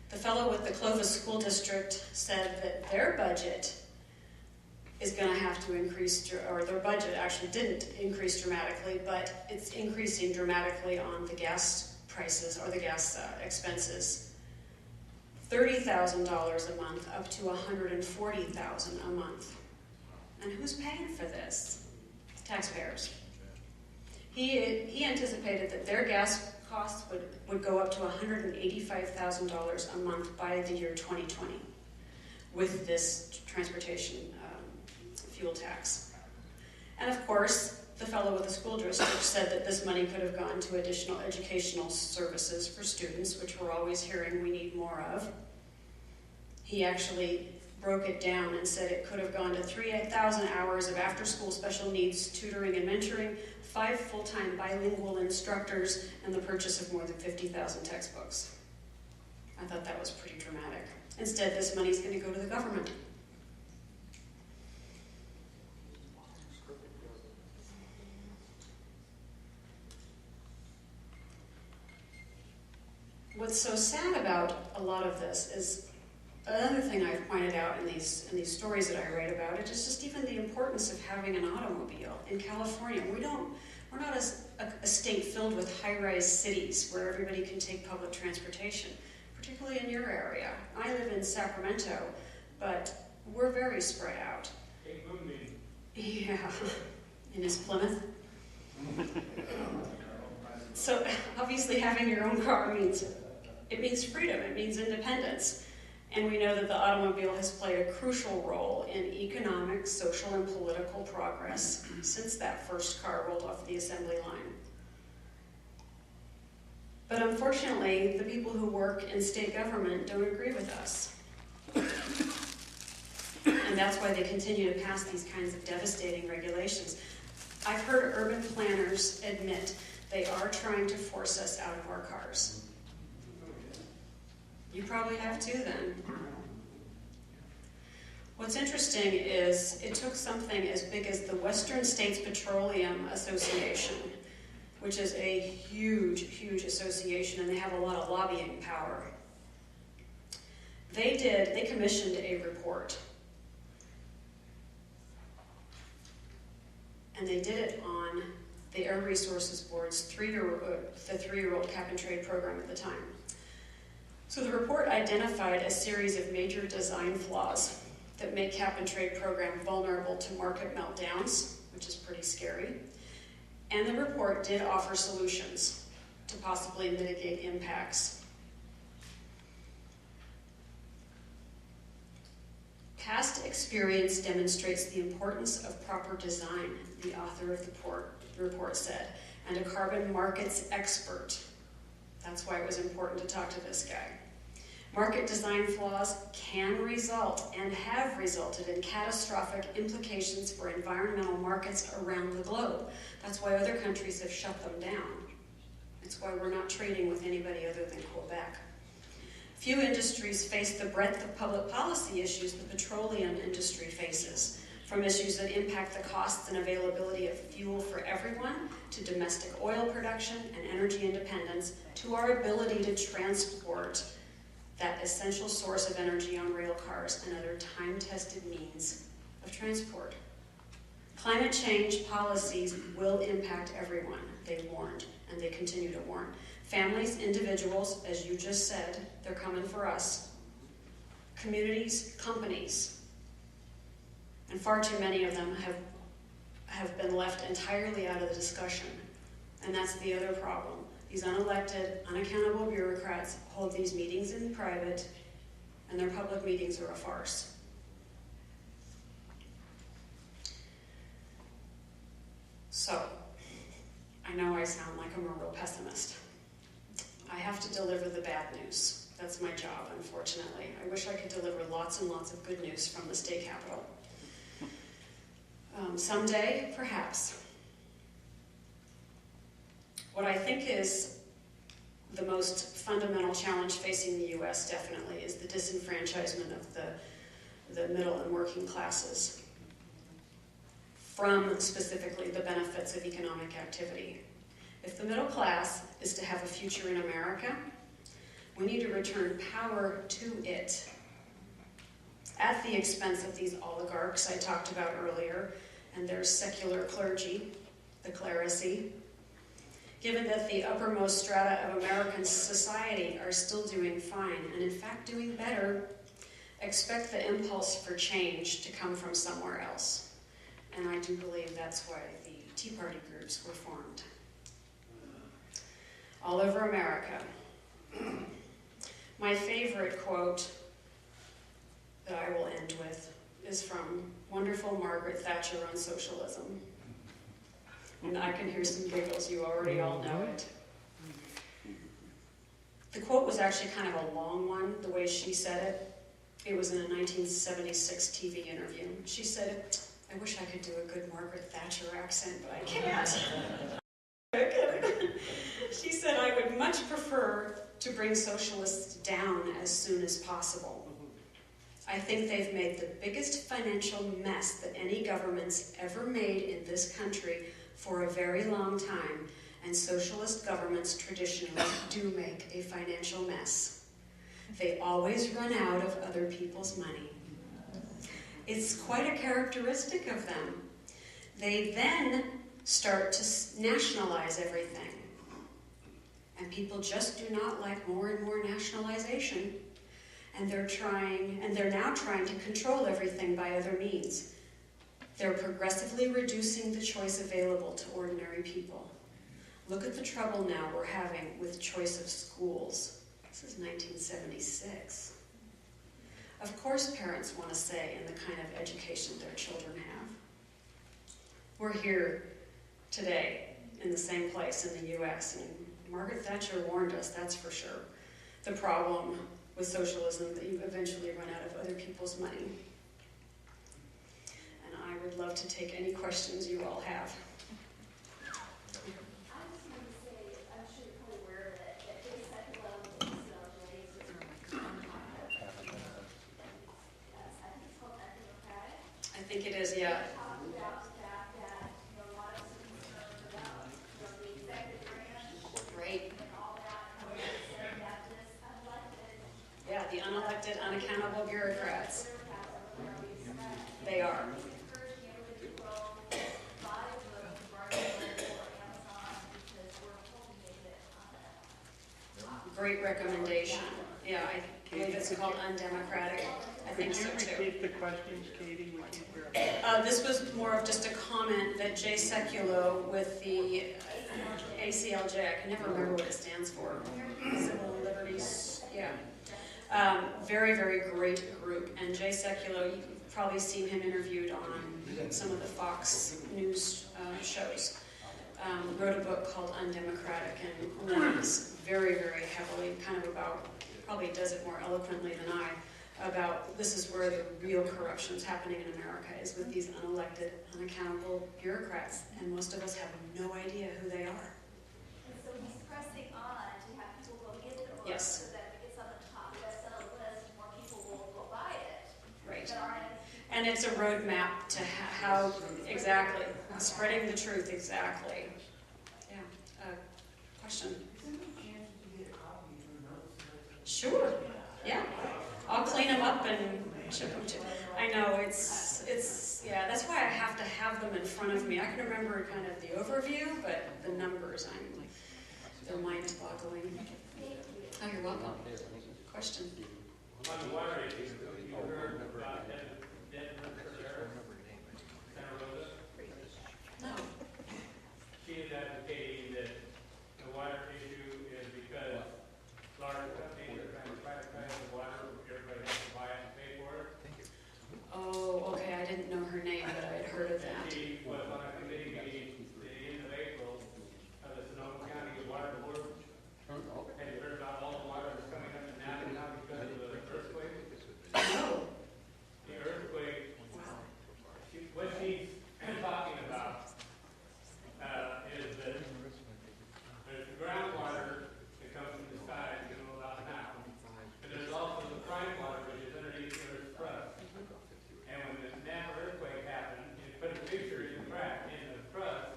The fellow with the Clovis School District said that their budget is going to have to increase, or their budget actually didn't increase dramatically, but it's increasing dramatically on the gas prices or the gas expenses. $30,000 a month up to $140,000 a month. And who's paying for this? Taxpayers. He anticipated that their gas costs would go up to $185,000 a month by the year 2020 with this transportation fuel tax. And of course, the fellow with the school district said that this money could have gone to additional educational services for students, which we're always hearing we need more of. He actually broke it down and said it could have gone to 3,000 hours of after-school special needs tutoring and mentoring, 5 full-time bilingual instructors, and the purchase of more than 50,000 textbooks. I thought that was pretty dramatic. Instead, this money is going to go to the government. What's so sad about a lot of this is another thing I've pointed out in these stories that I write about it is just even the importance of having an automobile. In California, we're not a state filled with high-rise cities where everybody can take public transportation, particularly in your area. I live in Sacramento, but we're very spread out. Yeah, in his Plymouth. So obviously having your own car means freedom, it means independence. And we know that the automobile has played a crucial role in economic, social, and political progress since that first car rolled off the assembly line. But unfortunately, the people who work in state government don't agree with us. And that's why they continue to pass these kinds of devastating regulations. I've heard urban planners admit they are trying to force us out of our cars. You probably have too then. What's interesting is it took something as big as the Western States Petroleum Association, which is a huge, huge association, and they have a lot of lobbying power. They commissioned a report. And they did it on the Air Resources Board's three-year-old cap-and-trade program at the time. So the report identified a series of major design flaws that make cap-and-trade program vulnerable to market meltdowns, which is pretty scary. And the report did offer solutions to possibly mitigate impacts. Past experience demonstrates the importance of proper design, the author of the report said, and a carbon markets expert. That's why it was important to talk to this guy. Market design flaws can result and have resulted in catastrophic implications for environmental markets around the globe. That's why other countries have shut them down. It's why we're not trading with anybody other than Quebec. Few industries face the breadth of public policy issues the petroleum industry faces, from issues that impact the costs and availability of fuel for everyone, to domestic oil production and energy independence, to our ability to transport that essential source of energy on rail cars and other time-tested means of transport. Climate change policies will impact everyone, they warned, and they continue to warn. Families, individuals, as you just said, they're coming for us. Communities, companies. And far too many of them have been left entirely out of the discussion. And that's the other problem. These unelected, unaccountable bureaucrats hold these meetings in private, and their public meetings are a farce. So, I know I sound like I'm a real pessimist. I have to deliver the bad news. That's my job, unfortunately. I wish I could deliver lots and lots of good news from the state capitol. Someday, perhaps. What I think is the most fundamental challenge facing the U.S. definitely is the disenfranchisement of the middle and working classes from specifically the benefits of economic activity. If the middle class is to have a future in America, we need to return power to it at the expense of these oligarchs I talked about earlier and their secular clergy, the clerisy. Given that the uppermost strata of American society are still doing fine, and in fact doing better, expect the impulse for change to come from somewhere else. And I do believe that's why the Tea Party groups were formed. All over America. My favorite quote that I will end with is from wonderful Margaret Thatcher on socialism. And I can hear some giggles, you already all know it. The quote was actually kind of a long one, the way she said it. It was in a 1976 TV interview. She said, "I wish I could do a good Margaret Thatcher accent, but I can't." She said, "I would much prefer to bring socialists down as soon as possible. I think they've made the biggest financial mess that any government's ever made in this country for a very long time, and socialist governments traditionally do make a financial mess. They always run out of other people's money. It's quite a characteristic of them. They then start to nationalize everything. And people just do not like more and more nationalization. And they're now trying to control everything by other means. They're progressively reducing the choice available to ordinary people. Look at the trouble now we're having with choice of schools." This is 1976. Of course parents want a say in the kind of education their children have. We're here today in the same place in the US, and Margaret Thatcher warned us, that's for sure. The problem with socialism that you eventually run out of other people's money. And I would love to take any questions you all have. I think it is, yeah. Right. Yeah, the unelected, unaccountable bureaucrats. They are. Great recommendation. Yeah, I believe it's called undemocratic. I think so too. Could you repeat the questions, Katie? This was more of just a comment that Jay Sekulow with the ACLJ, I can never remember what it stands for. Civil Liberties, yeah. Very, very great group. And Jay Sekulow, you've probably seen him interviewed on some of the Fox News shows. Wrote a book called Undemocratic and leans very, very heavily kind of about probably does it more eloquently than I, about this is where the real corruption is happening in America, is with these unelected, unaccountable bureaucrats, and most of us have no idea who they are. And so he's pressing on to have people go get the book Yes. so that it gets on the top bestseller list, more people will go buy it. Right. That aren't. And it's a roadmap to how, exactly, spreading the truth, exactly. Yeah, question? Sure, yeah. I'll clean them up and ship them to. I know, yeah, that's why I have to have them in front of me. I can remember kind of the overview, but the numbers, they're mind-boggling. Oh, you're welcome. Question? On the water issue, you heard about Santa Rosa? No. She is advocating that the water issue is because large companies are trying to privatize the water, everybody has to buy it and pay for it. Oh, okay, I didn't know her name, but I had heard of And that. she was on a committee meeting at the end of April of the Sonoma County Water Board. Have you heard about all the water that's coming up in Napa now because of the earthquake? No. The earthquake, Wow. what she's talking about is that there's the groundwater that comes from the sky, you know about now. And there's also the prime water, which is underneath the earth's crust. And when the Napa earthquake happened, it put a fissure in the crack in the crust,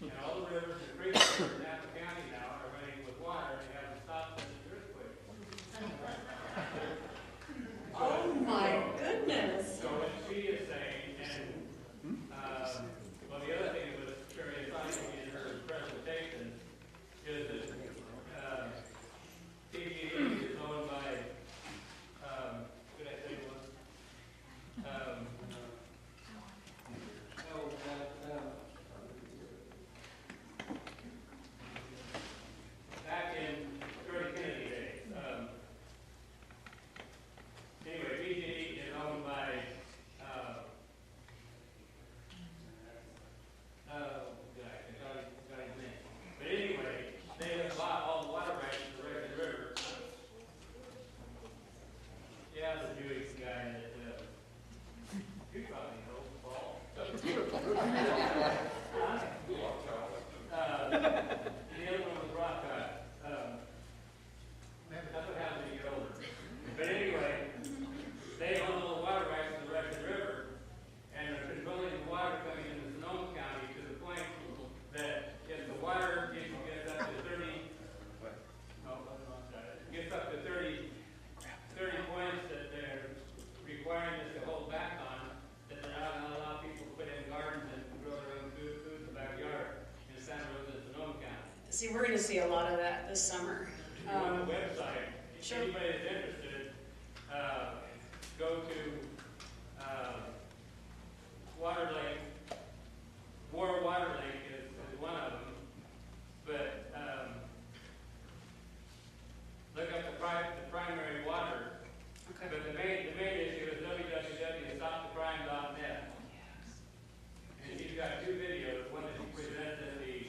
and all the rivers and creeks in Napa County now are running with water, and they haven't stopped since the earthquake. Oh my goodness. So what she is saying, and, well, the other thing that was very exciting in her presentation is that, PG&E is owned by, could I say one? Back in early Kennedy days, anyway, PG&E is owned by, got his name. But anyway, they have bought all the water rights to the Record River. Yeah, the Jewish guy that, you probably know, Paul. The other one was Rock Cut. That's what happens when you get older. But anyway, they own all the water rights to the Record River, and they're controlling the water coming into Sonoma County to the point that if the water gets up to 30, gets up to 30 points that they're requiring us to hold back on, that they're not going to allow people to put in gardens and grow their own food in the backyard in Santa Rosa and Sonoma County. See, we're going to see a lot of that this summer. If you go on the website, if Sure. anybody is interested, go to Water Lake. War Water Lake is one of them. But look up the primary water. Okay. But the main issue is www.stopthecrime.net. And she's got two videos, one that she presented at the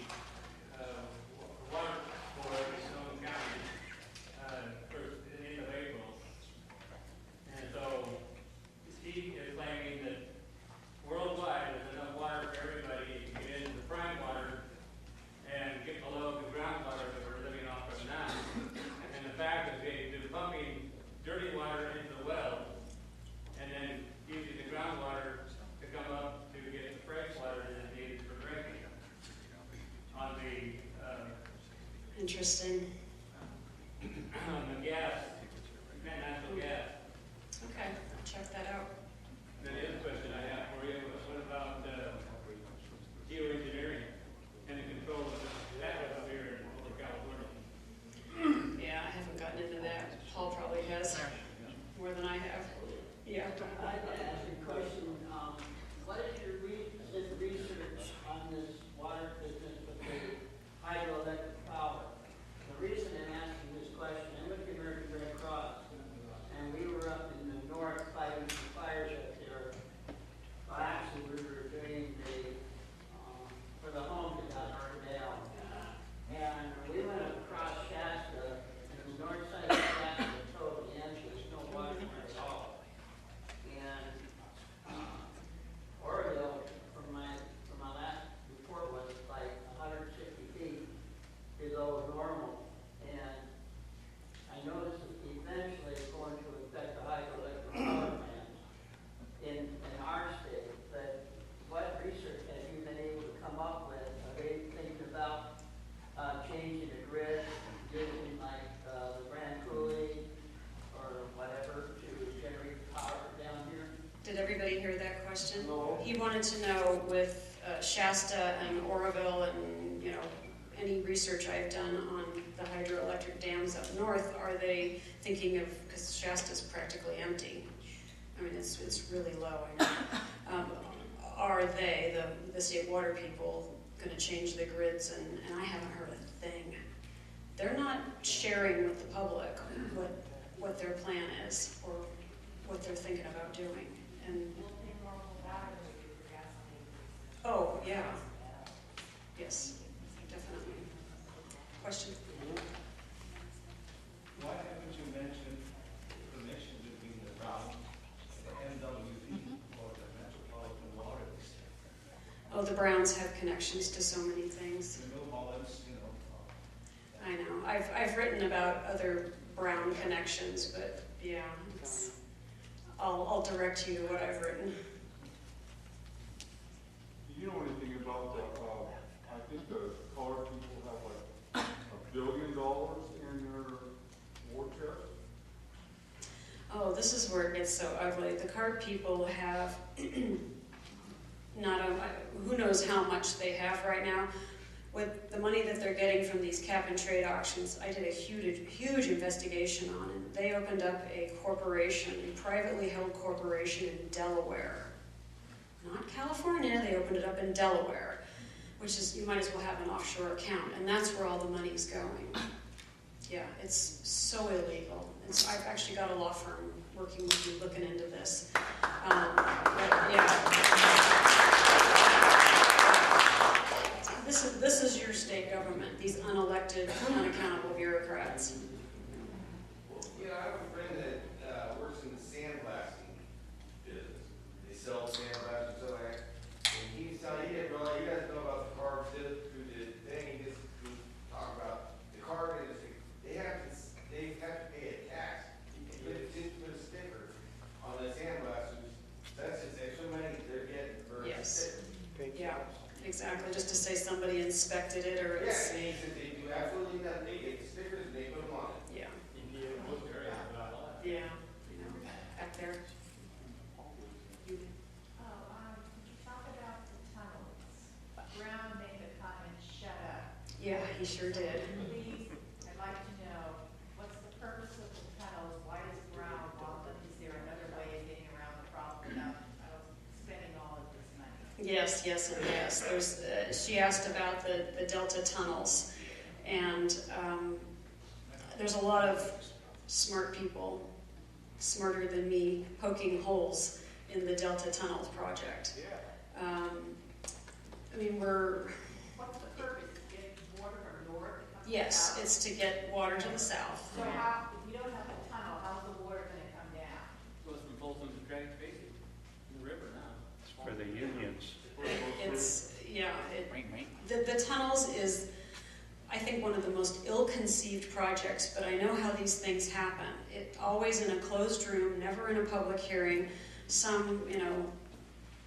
water board in Sonoma County first at the end of April. And so she is claiming that worldwide there's enough water for everybody to get into the prime water and get below the groundwater that we're living off of now. And the fact that they're pumping dirty water into the well and then using the groundwater to come up to get the fresh water that is needed for drinking. On the Interesting. gas, natural gas. Okay, I'll check that out. Then the other question I have for you was what about geoengineering and the control of that up here in California? Yeah, I haven't gotten into that. Paul probably has more than I have. Yeah. I'd like to ask you a question. What is your recent research on this water business with the hydroelectric power? The reason I'm asking this question, I'm with the American Red Cross, and we were up in the north fighting some fires up there, to know with Shasta and Oroville and, you know, any research I've done on the hydroelectric dams up north, are they thinking of, because Shasta's practically empty. I mean, it's really low, I know. Are they, the state water people, going to change the grids? And I haven't heard a thing. They're not sharing with the public what their plan is or what they're thinking about doing. And oh, yeah. Yes, definitely. Question? Why haven't you mentioned the connection between the Brown and the MWP or the Metropolitan Water District? Oh, the Browns have connections to so many things. The New Hollands, I know. I've written about other Brown connections, but yeah, I'll direct you to what I've written. Do you know anything about the, I think the colored people have like $1 billion in their war chest? Oh, this is where it gets so ugly. The card people have who knows how much they have right now. With the money that they're getting from these cap and trade auctions, I did a huge investigation on it. They opened up a corporation, a privately held corporation in Delaware. Not California, they opened it up in Delaware, which is, you might as well have an offshore account, and that's where all the money's going. Yeah, it's so illegal. I've actually got a law firm working with me looking into this. But yeah. This is your state government, these unelected, unaccountable bureaucrats. Yeah, I have a friend that works in the sandblasting business. They sell sandblasters, so and he's telling, he didn't realize, you guys know about the carb dip through the thing, he just talk about the carb industry. They have to pay a tax and put a sticker on the sandblasters. That's just extra money they're getting for a sticker. Yeah, exactly, just to say somebody inspected it or it's... Yeah, and he said they do absolutely nothing. They get the stickers and they put them on it. Yeah. Yeah. Yeah, you know, back there. You talk about the tunnels. Brown made the comment, shut up. Yeah, he sure did. Please, I'd like to know, what's the purpose of the tunnels? Why does Brown want them? Is there another way of getting around the problem without spending all of this money? Yes, and yes. She asked about the Delta tunnels, and there's a lot of smart people, smarter than me, poking holes in the Delta Tunnels project. I mean, What's the purpose? To get water from north to come yes, south? it's to get water to the south. So how, if you don't have a tunnel, how's the water going to come down? Goes from Folsom to Grand Basin, in the river now. It's for the unions. It's, yeah, the tunnels is, I think, one of the most ill-conceived projects, but I know how these things happen. It always in a closed room, never in a public hearing. Some,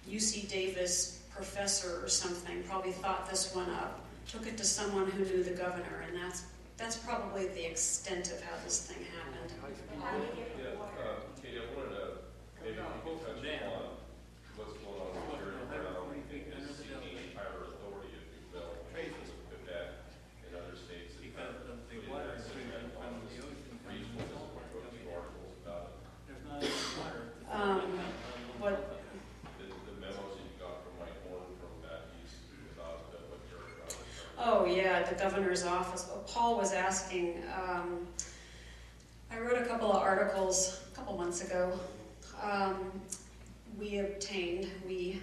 UC Davis professor or something probably thought this one up, took it to someone who knew the governor, and that's probably the extent of how this thing happened. How do you get the water? Katie, I wanted to maybe you can touch on what's going on with Jerry Brown and seeking higher authority, if you will, with that in other states. Because of the water treatment from the ocean. Regional, wrote two articles about it. There's not enough water. What? The memos that you got from Mike Horn from that east about what Jerry Brown was trying to do. Oh yeah, the governor's office. Paul was asking, I wrote a couple of articles a couple months ago.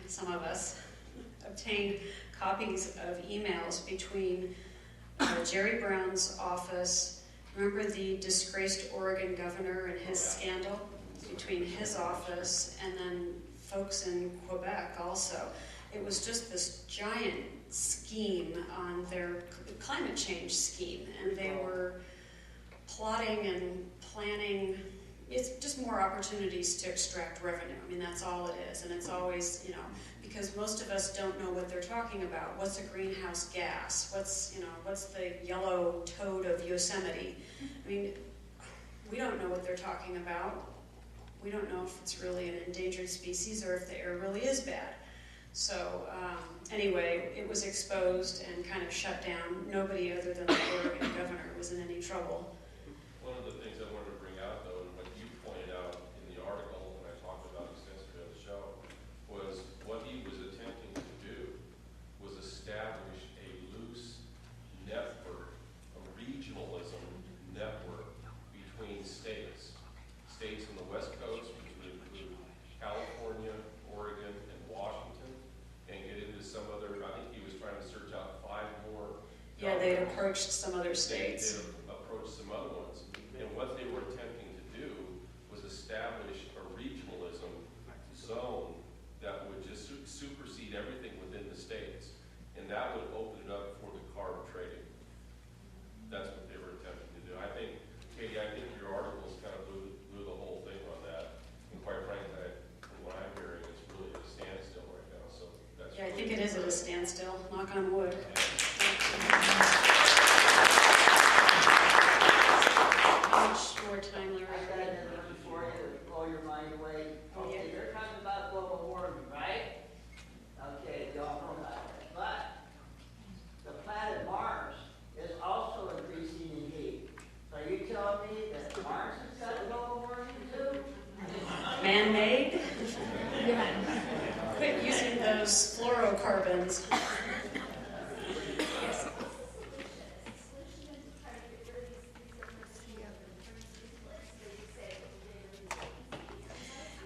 Some of us, obtained copies of emails between Jerry Brown's office, remember the disgraced Oregon governor and his scandal? Between his office and then folks in Quebec also. It was just this giant scheme on their climate change scheme, and they were plotting and planning. It's just more opportunities to extract revenue. I mean, that's all it is, and it's always, because most of us don't know what they're talking about. What's a greenhouse gas? What's the yellow toad of Yosemite? I mean, we don't know what they're talking about. We don't know if it's really an endangered species or if the air really is bad. So anyway, it was exposed and kind of shut down. Nobody other than the Oregon governor was in any trouble. One of the things I wanted to bring out, though, and what you pointed out in the article, and I talked about extensively on the show, was what he was attempting to do was establish a loose network, a regionalism network between states. States on the West Coast, which would include California, Oregon, and Washington, and get into some other, I think he was trying to search out 5 more. Yeah, they had approached some other They states. approached some other ones. And what they were attempting to do was establish a regionalism zone that would just supersede everything within the states. And that would open it up for the carb trading. That's what they were attempting to do. I think, Katy, I think your articles kind of blew the whole thing on that. And quite frankly, from what I'm hearing, it's really at a standstill right now. So that's Yeah, I think it is at a standstill, knock on wood. How much more time, Larry? I got another one for you to blow your mind away. Oh, yeah. Okay, they're talking about global warming, right? Okay, you all know about that. But the planet Mars is also increasing in heat. So are you telling me that Mars has got global warming too? Man-made? Quit using those fluorocarbons.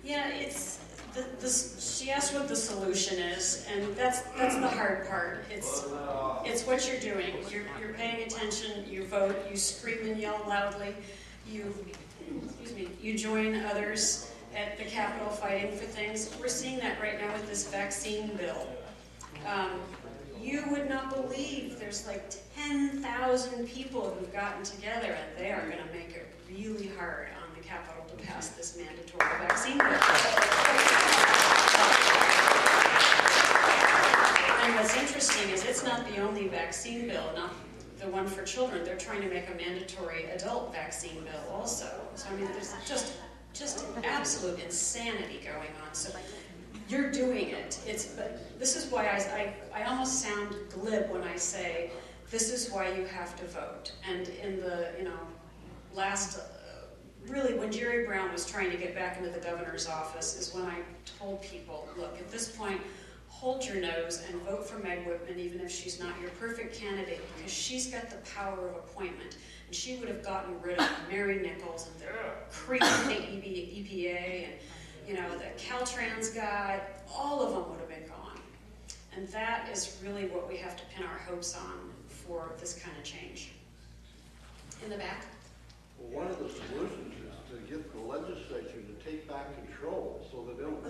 Yeah, it's she asked what the solution is, and that's the hard part. It's what you're doing. You're paying attention. You vote. You scream and yell loudly. You join others at the Capitol fighting for things. We're seeing that right now with this vaccine bill. You would not believe there's like 10,000 people who've gotten together, and they are going to make it really hard on the Capitol to pass this mandatory vaccine bill. And what's interesting is it's not the only vaccine bill, not the one for children. They're trying to make a mandatory adult vaccine bill also. So I mean, there's just absolute insanity going on. So you're doing it. But this is why I almost sound glib when I say this is why you have to vote. And in the last really when Jerry Brown was trying to get back into the governor's office is when I told people, look, at this point, hold your nose and vote for Meg Whitman, even if she's not your perfect candidate, because she's got the power of appointment. And she would have gotten rid of Mary Nichols and the creep of the EPA and the Caltrans guy. All of them would have been gone. And that is really what we have to pin our hopes on for this kind of change. In the back? Well, one of the solutions is to get the legislature to take back control so that they don't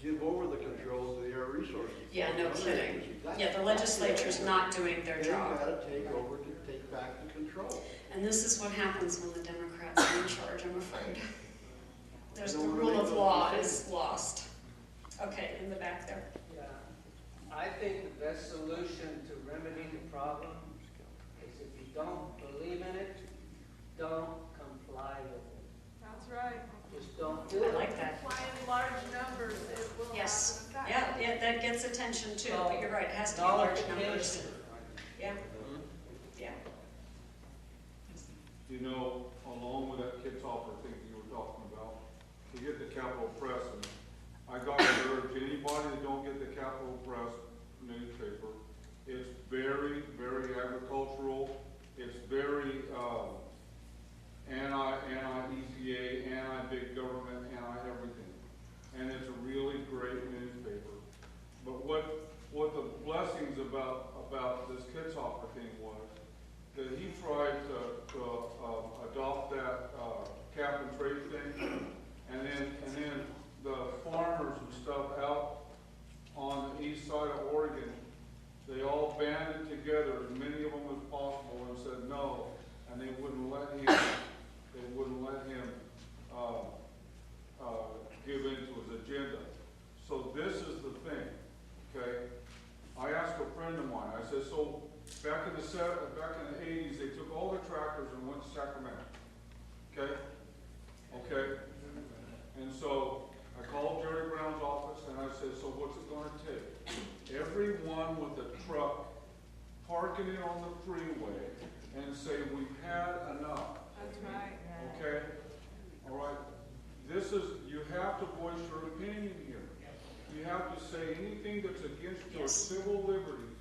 give over the control to the Air Resources. Yeah, no kidding. Yeah, the legislature's not doing their job. They've got to take over to take back the control. And this is what happens when the Democrats are in charge, I'm afraid. The rule of law is lost. Okay, in the back there. Yeah, I think the best solution to remedy the problem is if you don't believe in it, don't comply with it. That's right. Just don't do I it. like that. Apply in large numbers, it will Yes. have an effect. Yeah, that gets attention too, but you're right, it has to be large numbers. Yeah. Yeah. Along with that kids offer thing you were talking about, to get the Capitol Press, and I got to urge anybody that don't get the Capitol Press newspaper, it's very, very agricultural, it's very anti-EPA, anti-big government, anti-everything. And it's a really great newspaper. But what the blessings about this Kitzhofer thing was that he tried to adopt that cap and trade thing, and then the farmers and stuff out on the east side of Oregon, they all banded together, as many of them as possible, and said no, and they wouldn't let him give into his agenda. So this is the thing, okay? I asked a friend of mine, I said, so back in the 80s, they took all the tractors and went to Sacramento, okay? Okay? And so I called Jerry Brown's office and I said, so what's it going to take? you have to say anything that's against your Yes. civil liberties,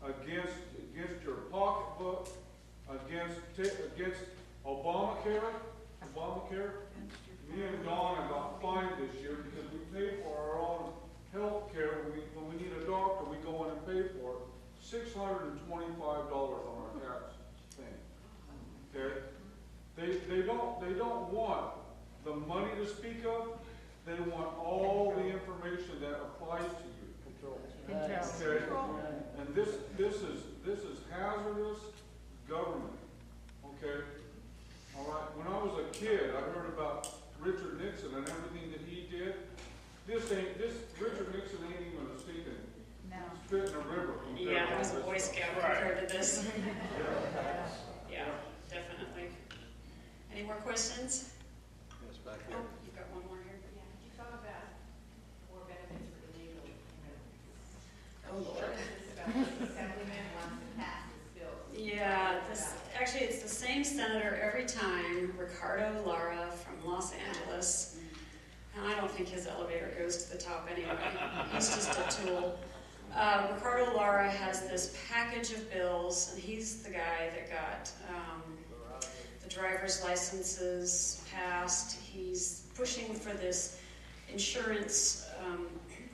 against your pocketbook, against Obamacare. Me and Donna got fined this year because we pay for our own health care. When we need a doctor, we go in and pay for it. $625 on our tax thing. Okay? They don't want the money to speak of. They want all the information that applies to you. Okay? And this is hazardous government. Okay? All right. When I was a kid, I heard about Richard Nixon and everything that he did. Richard Nixon ain't even a stinking spit in a river. Yeah, there was a Boy Scout compared to this. Yeah, definitely. Any more questions? Yes, back Oh, you've got one more here. Yeah, could you talk about more benefits for the legal, Oh, Lord. the Assemblyman wants to pass this bill. Yeah, actually, it's the same senator every time, Ricardo Lara from Los Angeles. And I don't think his elevator goes to the top anyway. He's just a tool. Ricardo Lara has this package of bills, and he's the guy that got the driver's licenses passed. He's pushing for this insurance,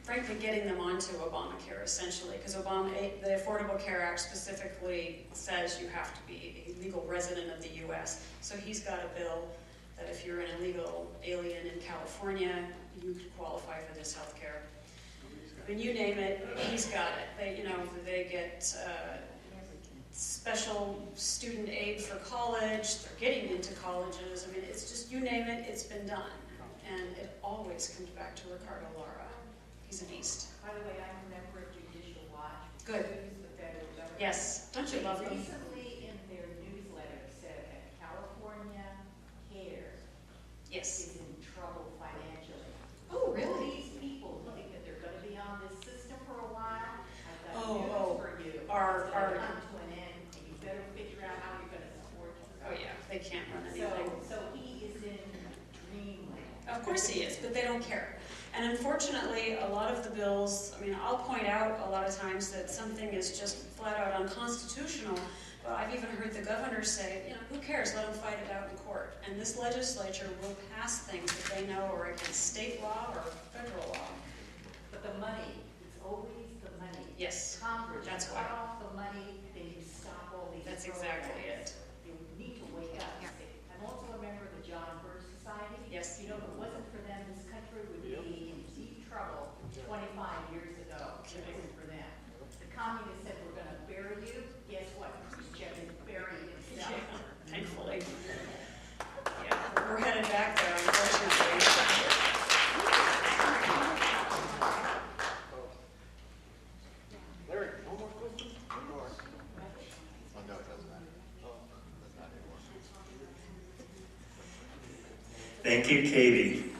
frankly, getting them onto Obamacare, essentially, because the Affordable Care Act specifically says you have to be a legal resident of the U.S. So he's got a bill that if you're an illegal alien in California, you could qualify for this health care. I mean, you name it, he's got it. They get special student aid for college. They're getting into colleges. I mean, it's just, you name it, it's been done. And it always comes back to Ricardo Lara. He's a beast. By the way, I'm a member of Judicial Watch. Good. Who's the federal government. Yes. Don't you love them? Recently in their newsletter said that California Care Yes. is in trouble financially. Oh, All really? these people who think that they're going to be on this system for a while, I've got Oh, news for you. Are- It's going to come to an end, and you better figure out how you're going to support yourself. Oh, yeah. They can't run anything. So he is in dreamland. Of course he is, but they don't care. And unfortunately, a lot of the bills, I mean, I'll point out a lot of times that something is just flat out unconstitutional, but I've even heard the governor say, who cares, let them fight it out in court. And this legislature will pass things that they know are against state law or federal law. But the money, it's always the money. Yes, Congress, that's cut why. off the money, then you stop all these That's programs. exactly it. You need to wake up. I'm also a member of the John Birch Society. Yes. If it wasn't for them, this country would be in deep trouble 25 years ago. If it wasn't for them. The communists said, we're going to bury you. Guess what? Khrushchev is burying himself. Thankfully. Yeah, we're headed back there, unfortunately. Larry, no more questions? No more. Oh, no, it doesn't matter. Oh, that's not anymore. Thank you, Katie.